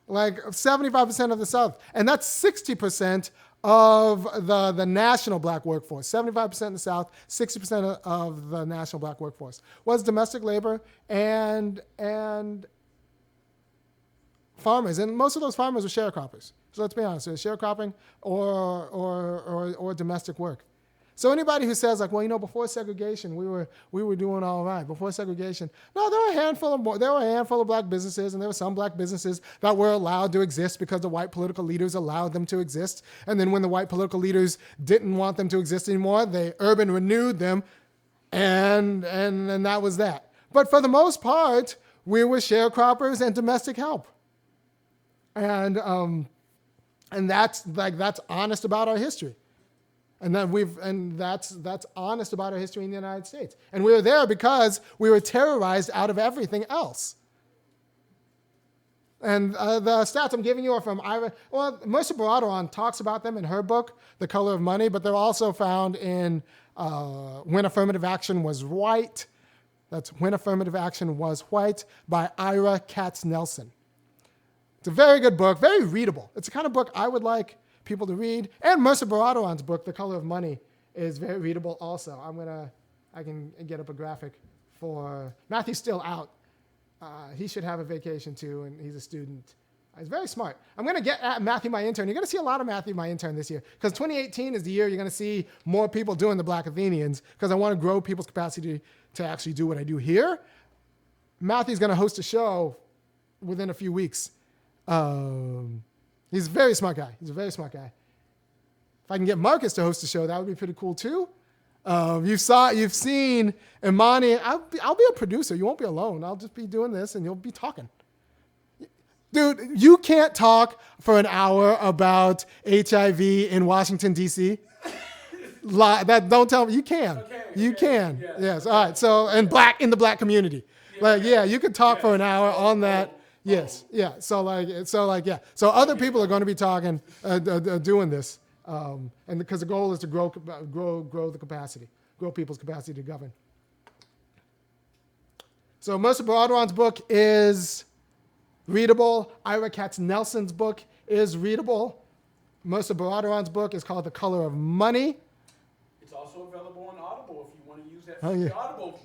Like 75% of the South. And that's 60% of the national black workforce. 75% in the South, 60% of the national black workforce was domestic labor and farmers. And most of those farmers were sharecroppers. So let's be honest, it was sharecropping or domestic work. So anybody who says, like, well, you know, before segregation, we were doing all right. Before segregation, no, there were a handful of black businesses, and there were some black businesses that were allowed to exist because the white political leaders allowed them to exist. And then when the white political leaders didn't want them to exist anymore, they urban renewed them And that was that. But for the most part, we were sharecroppers and domestic help. And that's honest about our history. And that's honest about our history in the United States. And we were there because we were terrorized out of everything else. And the stats I'm giving you are from Ira. Well, Mercer Baradoron talks about them in her book, The Color of Money, but they're also found in When Affirmative Action Was White. That's When Affirmative Action Was White by Ira Katz-Nelson. It's a very good book, very readable. It's the kind of book I would like people to read. And Mercer Baradoron's book, The Color of Money, is very readable also. I can get up a graphic for Matthew's still out. He should have a vacation too, and he's a student. He's very smart. I'm going to get at Matthew, my intern. You're going to see a lot of Matthew, my intern this year, because 2018 is the year you're going to see more people doing the Black Athenians, because I want to grow people's capacity to actually do what I do here. Matthew's going to host a show within a few weeks. He's a very smart guy. If I can get Marcus to host a show, that would be pretty cool too. You've seen Imani. I'll be a producer. You won't be alone. I'll just be doing this, and you'll be talking. Dude, you can't talk for an hour about HIV in Washington, D.C. Don't tell me. You can. Okay, you can. Yeah. Yes. All right. So, and in the black community. You could talk for an hour on that. Yes. Yeah. So other people are going to be talking, doing this. And because the goal is to grow the capacity, grow people's capacity to govern. So Mercer Baradoron's book is readable. Ira Katz-Nelson's book is readable. Mercer Baradoron's book is called The Color of Money. It's also available on Audible if you want to use that free Audible.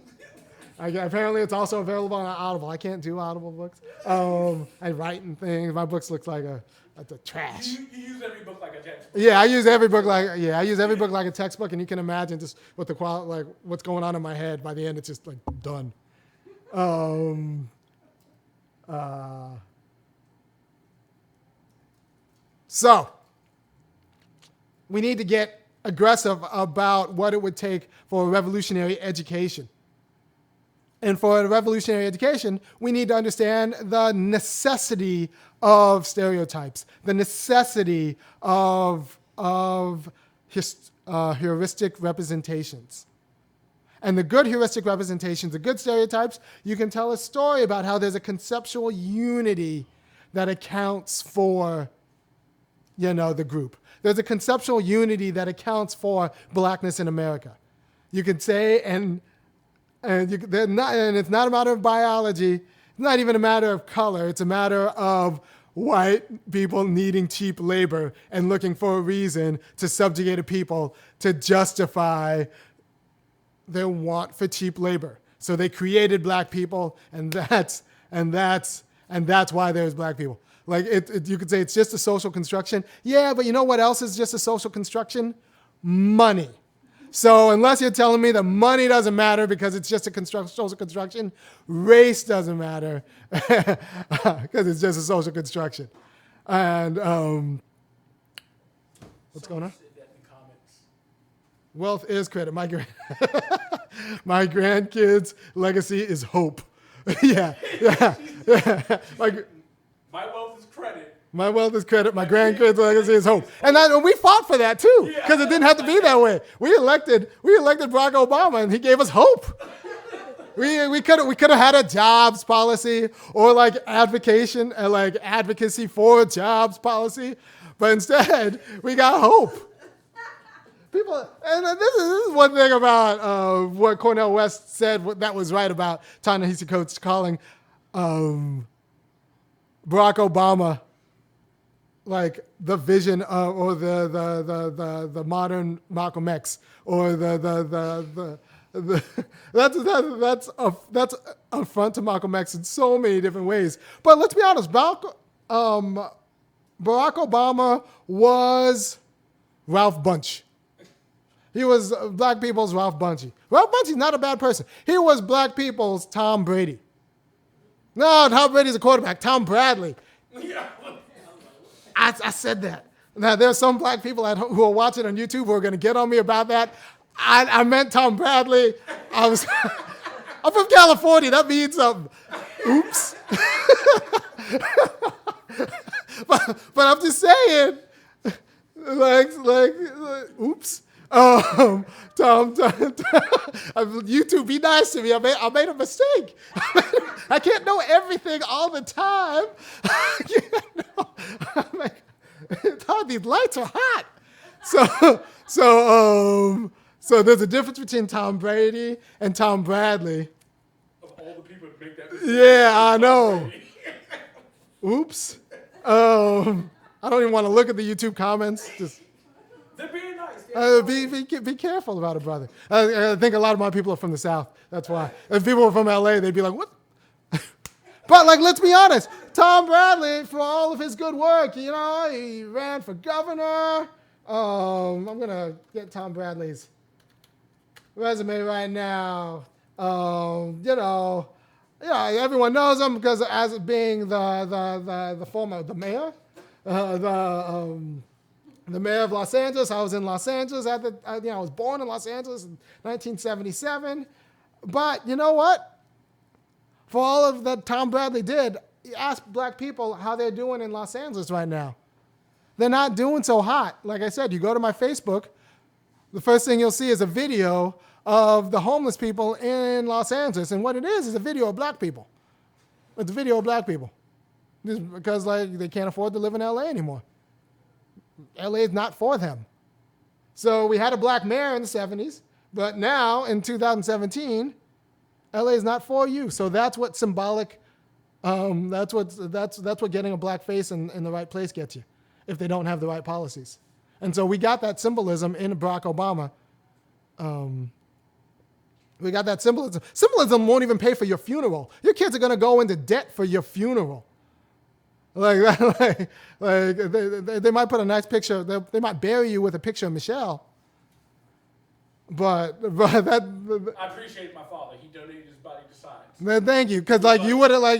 Apparently it's also available on Audible. I can't do Audible books. I write and things. My books look like the trash. You use every book like a textbook. Yeah, I use every book like a textbook, and you can imagine just what the what's going on in my head. By the end, it's just like done. So we need to get aggressive about what it would take for a revolutionary education. And for a revolutionary education, we need to understand the necessity of stereotypes, the necessity of heuristic representations. And the good heuristic representations, the good stereotypes, you can tell a story about how there's a conceptual unity that accounts for, the group. There's a conceptual unity that accounts for blackness in America. You could say, and it's not a matter of biology. It's not even a matter of color. It's a matter of white people needing cheap labor and looking for a reason to subjugate a people to justify their want for cheap labor. So they created black people, and that's why there's black people. You could say it's just a social construction. Yeah, but you know what else is just a social construction? Money. So unless you're telling me that money doesn't matter because it's just a social construction, race doesn't matter because it's just a social construction. And what's going on? Wealth is credit. My grandkids' legacy is hope. yeah. My wealth is credit. My wealth is credit. My grandkids' legacy is hope. And we fought for that too, because it didn't have to be that way. We elected Barack Obama, and he gave us hope. We could have had a jobs policy or advocacy for jobs policy, but instead we got hope. People, and this is one thing about what Cornel West said that was right about Ta-Nehisi Coates calling Barack Obama like the vision of, or the modern Malcolm X, or that's affront to Malcolm X in so many different ways. But let's be honest, Barack Obama was Ralph Bunche. He was black people's Ralph Bunche. Ralph Bunche's not a bad person. He was black people's Tom Brady. No, Tom Brady's a quarterback. Tom Bradley. I said that. Now, there's some black people who are watching on YouTube who are going to get on me about that. I meant Tom Bradley. I'm from California. That means something. Oops. but I'm just saying, like oops. Tom, you two be nice to me. I made a mistake. I can't know everything all the time. These lights are hot. So there's a difference between Tom Brady and Tom Bradley. Of all the people that make that mistake. Yeah, I know. Oops. I don't even want to look at the YouTube comments. Just They're being nice. be careful about it, brother. I think a lot of my people are from the South. That's why. If people were from LA, they'd be like, what? But like, let's be honest. Tom Bradley, for all of his good work, he ran for governor. I'm going to get Tom Bradley's resume right now. Everyone knows him because as being the mayor, the mayor of Los Angeles. I was in Los Angeles I was born in Los Angeles in 1977. But you know what? For all of that Tom Bradley did, ask black people how they're doing in Los Angeles right now. They're not doing so hot. Like I said, you go to my Facebook, the first thing you'll see is a video of the homeless people in Los Angeles. And what it is a video of black people. It's a video of black people. Just because they can't afford to live in LA anymore. LA is not for them. So we had a black mayor in the 70s, but now in 2017, LA is not for you. So that's what symbolic, that's what getting a black face in the right place gets you, if they don't have the right policies. And so we got that symbolism in Barack Obama. We got that symbolism. Symbolism won't even pay for your funeral. Your kids are going to go into debt for your funeral. They might put a nice picture. They might bury you with a picture of Michelle. But that. I appreciate my father. He donated his body to science. Thank you, because you would have I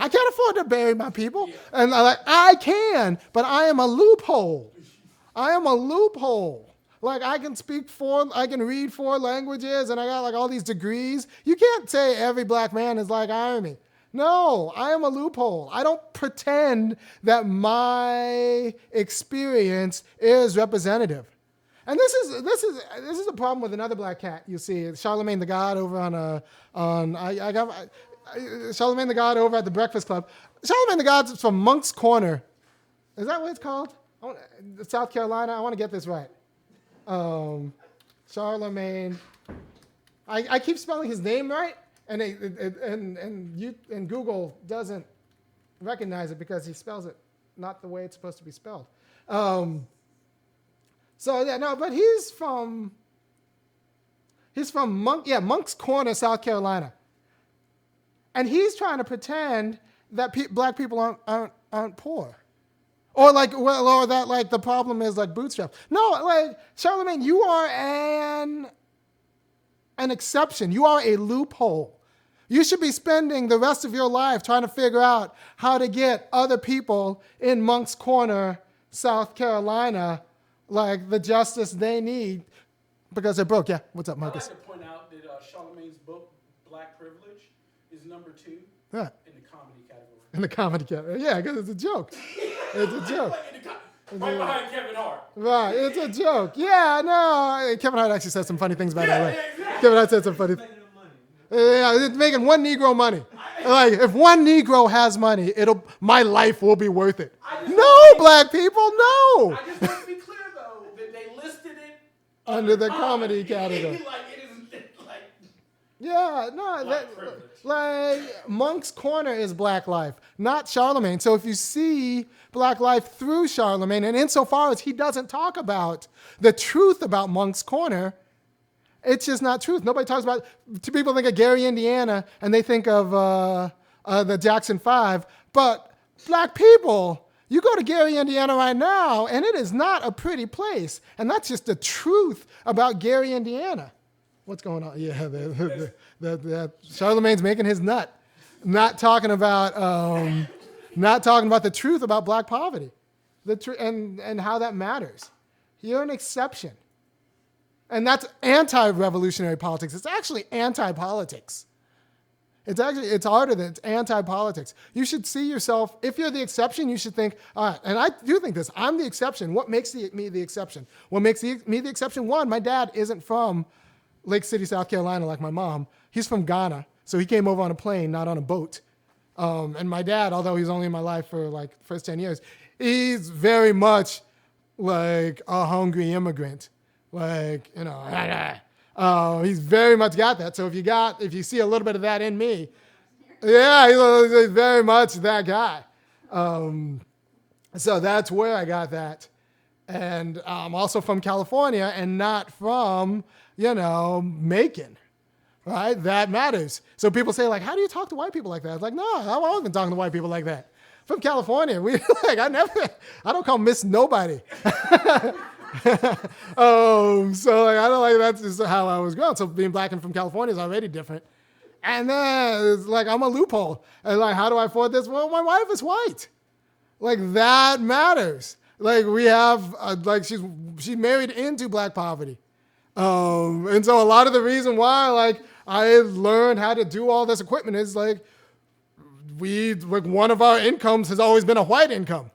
can't afford to bury my people, and I can, but I am a loophole. I am a loophole. I can read 4 languages, and I got all these degrees. You can't say every black man is like Iron Man. No, I am a loophole. I don't pretend that my experience is representative. And this is a problem with another black cat. You see, Charlemagne the God over Charlemagne the God over at the Breakfast Club. Charlemagne the God's from Monk's Corner. Is that what it's called? South Carolina. I want to get this right. Charlemagne. I keep spelling his name right. And Google doesn't recognize it because he spells it not the way it's supposed to be spelled. But he's from Monk's Corner, South Carolina, and he's trying to pretend that black people aren't poor, or that the problem is bootstrap. No, Charlemagne, you are an exception. You are a loophole. You should be spending the rest of your life trying to figure out how to get other people in Monk's Corner, South Carolina, the justice they need because they're broke. Yeah, what's up, Marcus? I'd like to point out that Charlemagne's book, Black Privilege, is number 2 Yeah. in the comedy category. In the comedy category. Yeah, because it's a joke. It's a joke. Right behind Kevin Hart. Right, it's a joke. Yeah, no. Kevin Hart actually said some funny things about LA. Yeah, exactly. Kevin Hart said some funny things. Yeah, it's making one Negro money. If one Negro has money, my life will be worth it. No, black people, no. I just want to be clear, though, that they listed it Under the comedy category. Yeah, no, Monk's Corner is black life, not Charlemagne. So if you see black life through Charlemagne, and insofar as he doesn't talk about the truth about Monk's Corner, it's just not truth. Nobody talks about. People think of Gary, Indiana, and they think of the Jackson 5. But black people, you go to Gary, Indiana right now, and it is not a pretty place. And that's just the truth about Gary, Indiana. What's going on? Yeah, Charlemagne's making his nut. Not talking about the truth about black poverty, and how that matters. You're an exception. And that's anti-revolutionary politics. It's actually anti-politics. It's harder than it's anti-politics. You should see yourself, if you're the exception, you should think, all right, and I do think this, I'm the exception. What makes me the exception? What makes me the exception? One, my dad isn't from Lake City, South Carolina like my mom. He's from Ghana. So he came over on a plane, not on a boat. And my dad, although he's only in my life for like the first 10 years, he's very much like a hungry immigrant. Like, you know, he's very much got that. So if you see a little bit of that in me, yeah, he's very much that guy. So that's where I got that. And I'm also from California and not from, Macon, right? That matters. So people say, like, how do you talk to white people like that? It's like, no, I've always been talking to white people like that. From California, I don't call Miss nobody. So like I don't like that's just how I was growing. So being black and from California is already different. And then it's like I'm a loophole. And like, how do I afford this? Well, my wife is white. Like that matters. Like we have she's married into black poverty. And so a lot of the reason why like I learned how to do all this equipment is like one of our incomes has always been a white income,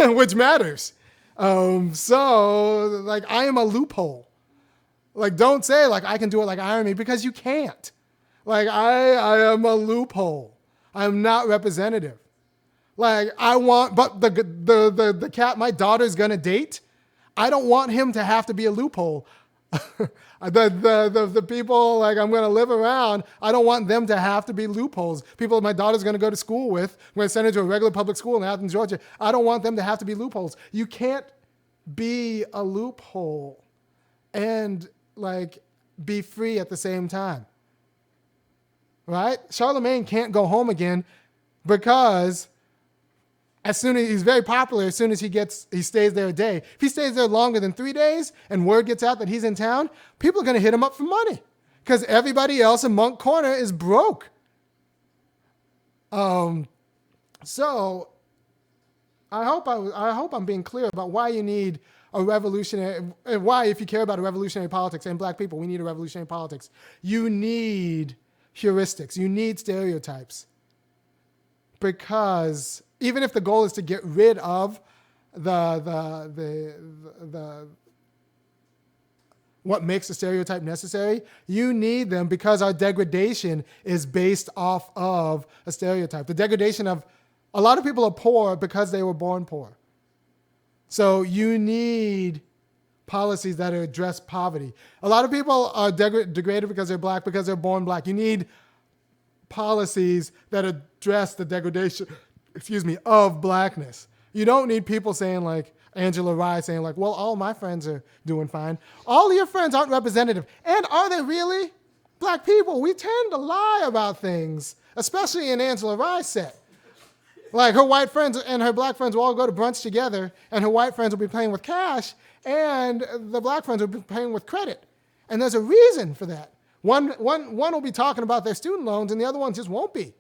which matters. So like I am a loophole. Like don't say like I can do it like Iron Man because you can't. Like I am a loophole. I'm not representative. Like but the cat my daughter's gonna date, I don't want him to have to be a loophole. The people like I'm gonna live around, I don't want them to have to be loopholes. People my daughter's gonna go to school with, I'm gonna send her to a regular public school in Athens, Georgia. I don't want them to have to be loopholes. You can't be a loophole and like be free at the same time. Right? Charlemagne can't go home again because as soon as he's very popular, as soon as he stays there a day. If he stays there longer than 3 days and word gets out that he's in town, people are going to hit him up for money because everybody else in Monk Corner is broke. So I hope I'm being clear about why you need a revolutionary, why if you care about a revolutionary politics and black people, we need a revolutionary politics. You need heuristics. You need stereotypes. Because even if the goal is to get rid of the what makes a stereotype necessary, you need them because our degradation is based off of a stereotype. The degradation of a lot of people are poor because they were born poor. So you need policies that address poverty. A lot of people are degraded because they're black, because they're born black. You need policies that address the degradation, of blackness. You don't need people saying like Angela Rye saying like, well, all my friends are doing fine. All of your friends aren't representative. And are they really? Black people, we tend to lie about things, especially in Angela Rye's set. Like her white friends and her black friends will all go to brunch together and her white friends will be paying with cash and the black friends will be paying with credit. And there's a reason for that. One will be talking about their student loans and the other one just won't be.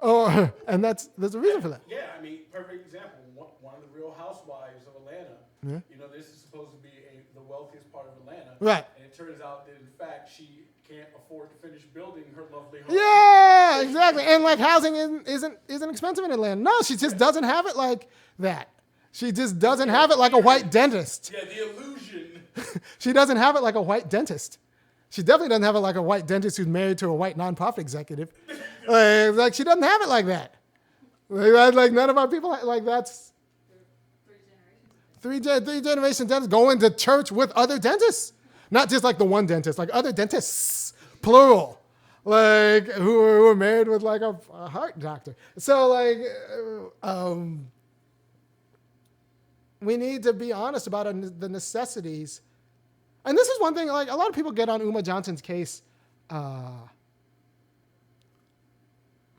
And there's a reason for that. Yeah, I mean, perfect example. One of the Real Housewives of Atlanta. Yeah. This is supposed to be the wealthiest part of Atlanta. Right. And it turns out that in fact she can't afford to finish building her lovely home. Yeah, exactly. And like housing isn't expensive in Atlanta. No, she just doesn't have it like that. She just doesn't have it like a white dentist. Yeah, the illusion. She doesn't have it like a white dentist. She definitely doesn't have it like a white dentist who's married to a white nonprofit executive. Like she doesn't have it like that. Like none of our people like that's three generation dentists going to church with other dentists, not just like the one dentist, like other dentists, plural, like who are married with like a heart doctor. So like we need to be honest about the necessities. And this is one thing, like a lot of people get on Umar Johnson's case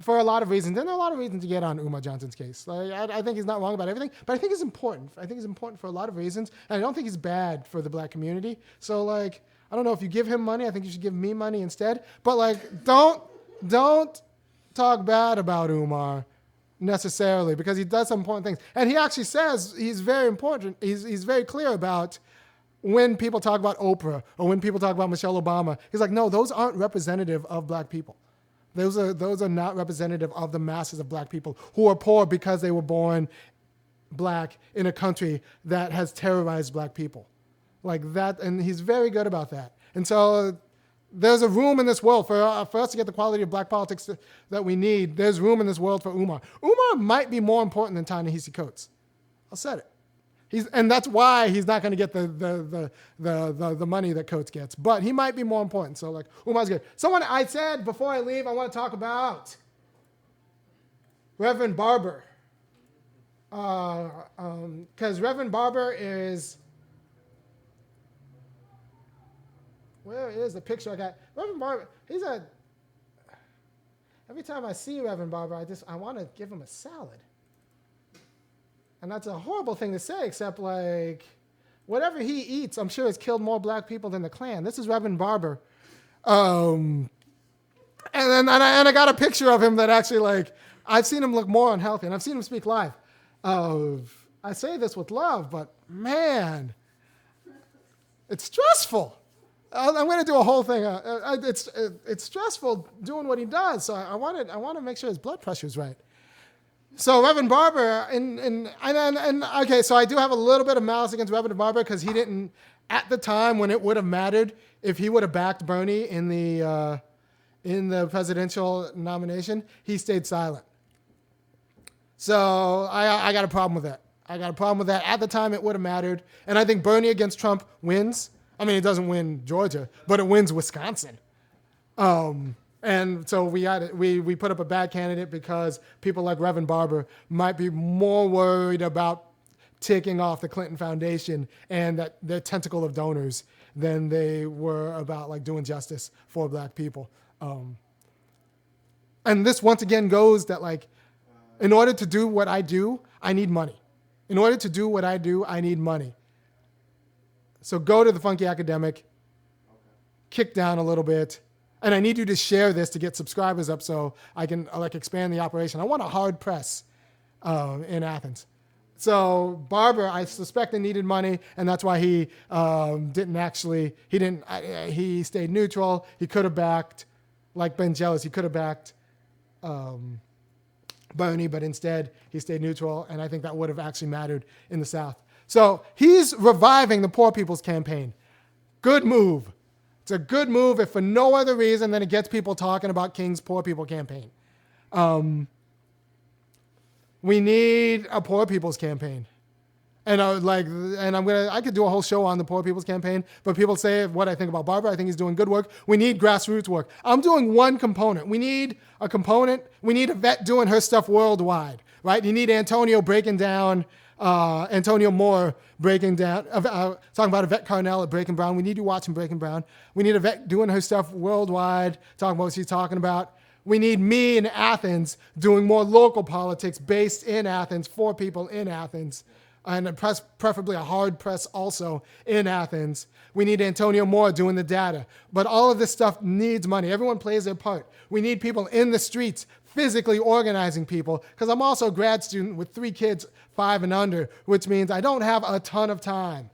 for a lot of reasons. And there are a lot of reasons to get on Umar Johnson's case. Like, I think he's not wrong about everything, but I think it's important. I think it's important for a lot of reasons. And I don't think he's bad for the black community. So like, I don't know if you give him money, I think you should give me money instead. But like, don't talk bad about Umar necessarily because he does some important things. And he actually says he's very important. He's very clear about when people talk about Oprah or when people talk about Michelle Obama, he's like, no, those aren't representative of black people. Those are not representative of the masses of black people who are poor because they were born black in a country that has terrorized black people. Like that, and he's very good about that. And so there's a room in this world for us to get the quality of black politics that we need. There's room in this world for Umar. Umar might be more important than Ta-Nehisi Coates. I said it. And that's why he's not going to get the money that Coates gets. But he might be more important. So like Umar's good. Someone I said before I leave, I want to talk about Reverend Barber. Because Reverend Barber is, where is the picture I got? Reverend Barber, every time I see Reverend Barber, I want to give him a salad. And that's a horrible thing to say, except like, whatever he eats, I'm sure has killed more black people than the Klan. This is Reverend Barber. And I got a picture of him that actually, like, I've seen him look more unhealthy, and I've seen him speak live. I say this with love, but man, it's stressful. I'm going to do a whole thing. It's stressful doing what he does, so I want to make sure his blood pressure is right. So Reverend Barber, okay, so I do have a little bit of malice against Reverend Barber because he didn't, at the time when it would have mattered, if he would have backed Bernie in the presidential nomination, he stayed silent. So I got a problem with that. At the time, it would have mattered. And I think Bernie against Trump wins. I mean, it doesn't win Georgia, but it wins Wisconsin. And so we put up a bad candidate because people like Reverend Barber might be more worried about ticking off the Clinton Foundation and that their tentacle of donors than they were about like doing justice for black people. And this once again goes that like, in order to do what I do, I need money. In order to do what I do, I need money. So go to the Funky Academic, kick down a little bit, and I need you to share this to get subscribers up so I can like expand the operation. I want a hard press in Athens. So Barber, I suspect they needed money, and that's why he he stayed neutral. He could have backed, like Ben Jealous, he could have backed Bernie, but instead he stayed neutral, and I think that would have actually mattered in the South. So he's reviving the Poor People's Campaign. Good move. It's a good move if for no other reason than it gets people talking about King's Poor People Campaign. We need a Poor People's Campaign. And I could do a whole show on the Poor People's Campaign, but people say what I think about Barber. I think he's doing good work. We need grassroots work. I'm doing one component. We need a component. We need a vet doing her stuff worldwide, right? You need Antonio Moore breaking down, talking about Yvette Carnell at Breaking Brown. We need you watching Breaking Brown. We need Yvette doing her stuff worldwide, talking about what she's talking about. We need me in Athens doing more local politics based in Athens for people in Athens. And preferably a hard press also in Athens. We need Antonio Moore doing the data. But all of this stuff needs money. Everyone plays their part. We need people in the streets physically organizing people, because I'm also a grad student with 3 kids, 5 and under, which means I don't have a ton of time.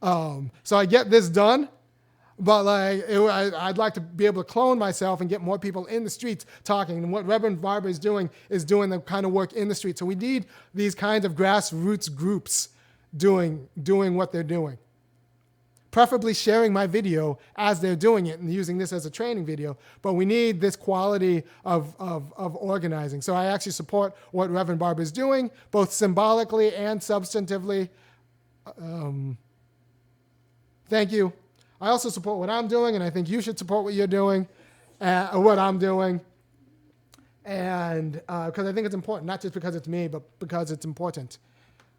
So I get this done, but I'd like to be able to clone myself and get more people in the streets talking. And what Reverend Barber is doing the kind of work in the streets. So we need these kinds of grassroots groups doing what they're doing. Preferably sharing my video as they're doing it and using this as a training video. But we need this quality of organizing. So I actually support what Reverend Barber is doing, both symbolically and substantively. Thank you. I also support what I'm doing, and I think you should support what you're doing, or what I'm doing. And because I think it's important, not just because it's me, but because it's important.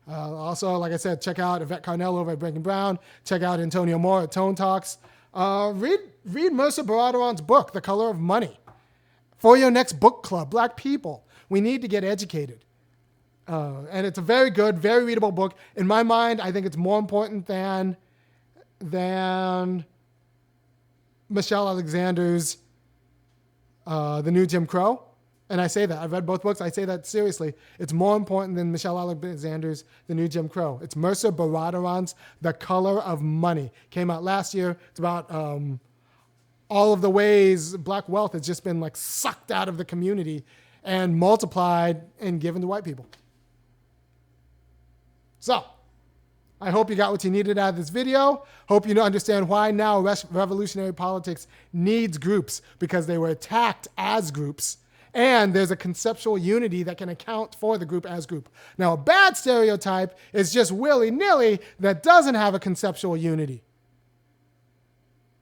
Also, like I said, check out Yvette Carnell over at Breaking Brown. Check out Antonio Moore at Tone Talks. Read Mercer Baratheron's book, The Color of Money. For your next book club, Black people, we need to get educated. And it's a very good, very readable book. In my mind, I think it's more important than Michelle Alexander's The New Jim Crow. And I say that. I've read both books. I say that seriously. It's more important than Michelle Alexander's The New Jim Crow. It's Mercer Baradaran's The Color of Money. Came out last year. It's about all of the ways black wealth has just been like sucked out of the community and multiplied and given to white people. So, I hope you got what you needed out of this video. Hope you understand why now revolutionary politics needs groups, because they were attacked as groups, and there's a conceptual unity that can account for the group as group. Now, a bad stereotype is just willy-nilly that doesn't have a conceptual unity.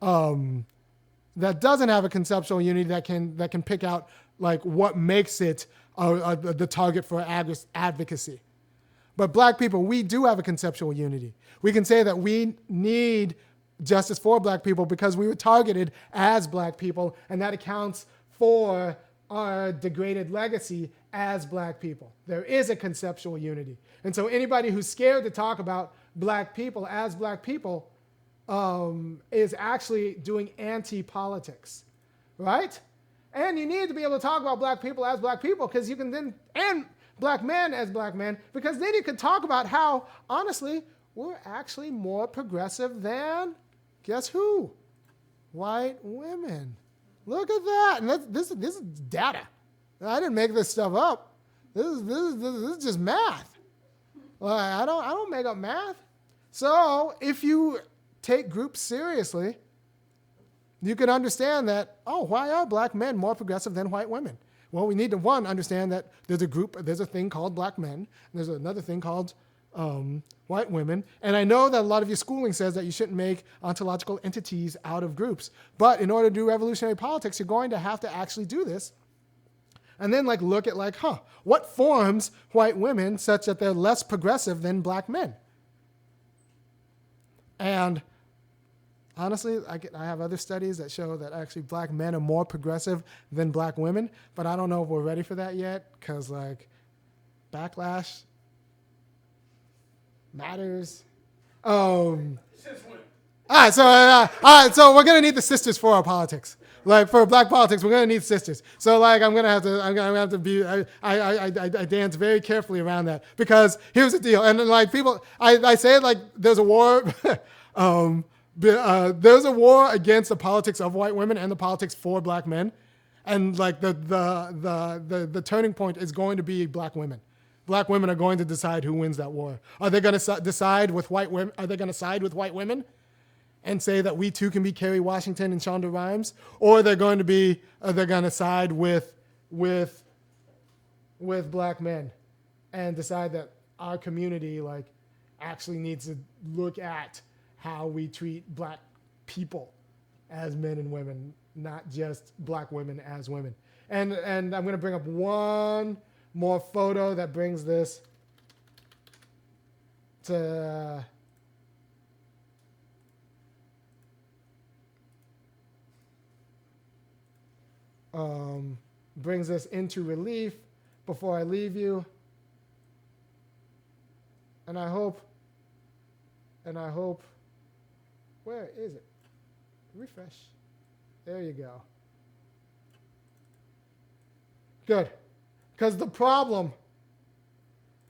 That doesn't have a conceptual unity that can pick out like what makes it the target for advocacy. But black people, we do have a conceptual unity. We can say that we need justice for black people because we were targeted as black people, and that accounts for our degraded legacy as black people. There is a conceptual unity. And so anybody who's scared to talk about black people as black people is actually doing anti-politics, right? And you need to be able to talk about black people as black people, because you can then, and black men as black men, because then you can talk about how, honestly, we're actually more progressive than, guess who? White women. Look at that. And this is data. I didn't make this stuff up. This is just math. I don't make up math. So if you take groups seriously, you can understand that, why are black men more progressive than white women? Well, we need to, one, understand that there's a thing called black men, and there's another thing called white women. And I know that a lot of your schooling says that you shouldn't make ontological entities out of groups. But in order to do revolutionary politics, you're going to have to actually do this. And then look at what forms white women such that they're less progressive than black men? And honestly, I have other studies that show that actually black men are more progressive than black women, but I don't know if we're ready for that yet, because backlash matters. All right, so we're gonna need the sisters for our politics. For black politics, we're gonna need sisters. So I'm gonna have to be. I dance very carefully around that, because here's the deal. And people, I say it there's a war. There's a war against the politics of white women and the politics for black men, and the turning point is going to be black women. Black women are going to decide who wins that war. Are they going to decide with white women? Are they going to side with white women and say that we too can be Kerry Washington and Shonda Rhimes, or are they going to side with black men and decide that our community actually needs to look at how we treat black people as men and women, not just black women as women. And I'm going to bring up one more photo that brings this to brings this into relief before I leave you. And I hope, where is it? Refresh. There you go. Good. Because the problem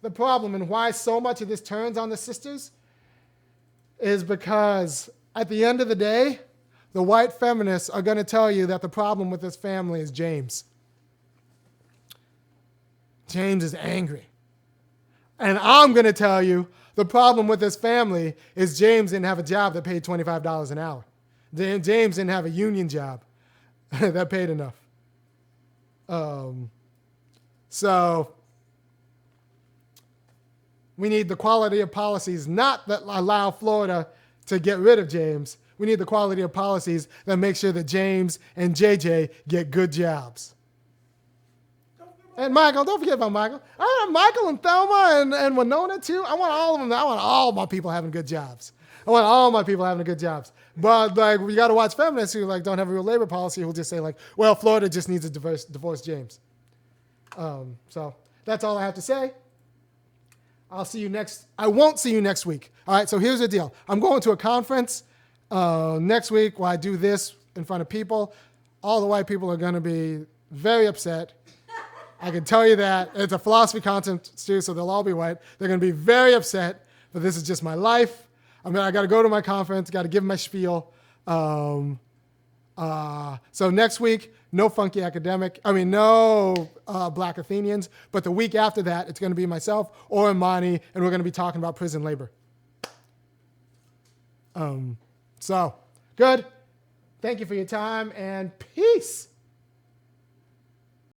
and why so much of this turns on the sisters is because at the end of the day, the white feminists are going to tell you that the problem with this family is James. James is angry. And I'm going to tell you the problem with this family is James didn't have a job that paid $25 an hour. James didn't have a union job that paid enough. So we need the quality of policies not that allow Florida to get rid of James. We need the quality of policies that make sure that James and JJ get good jobs. And Michael, don't forget about Michael. I want Michael and Thelma and Winona too. I want all of them. I want all my people having good jobs. I want all my people having good jobs. But we got to watch feminists who don't have a real labor policy who'll just say well, Florida just needs to divorce James. So that's all I have to say. I'll see you next. I won't see you next week. All right. So here's the deal. I'm going to a conference next week where I do this in front of people. All the white people are going to be very upset. I can tell you that. It's a philosophy conference too, so they'll all be white. They're going to be very upset, but this is just my life. I got to go to my conference, got to give my spiel. So next week, no funky academic. No Black Athenians. But the week after that, it's going to be myself or Imani, and we're going to be talking about prison labor. So good. Thank you for your time, and peace.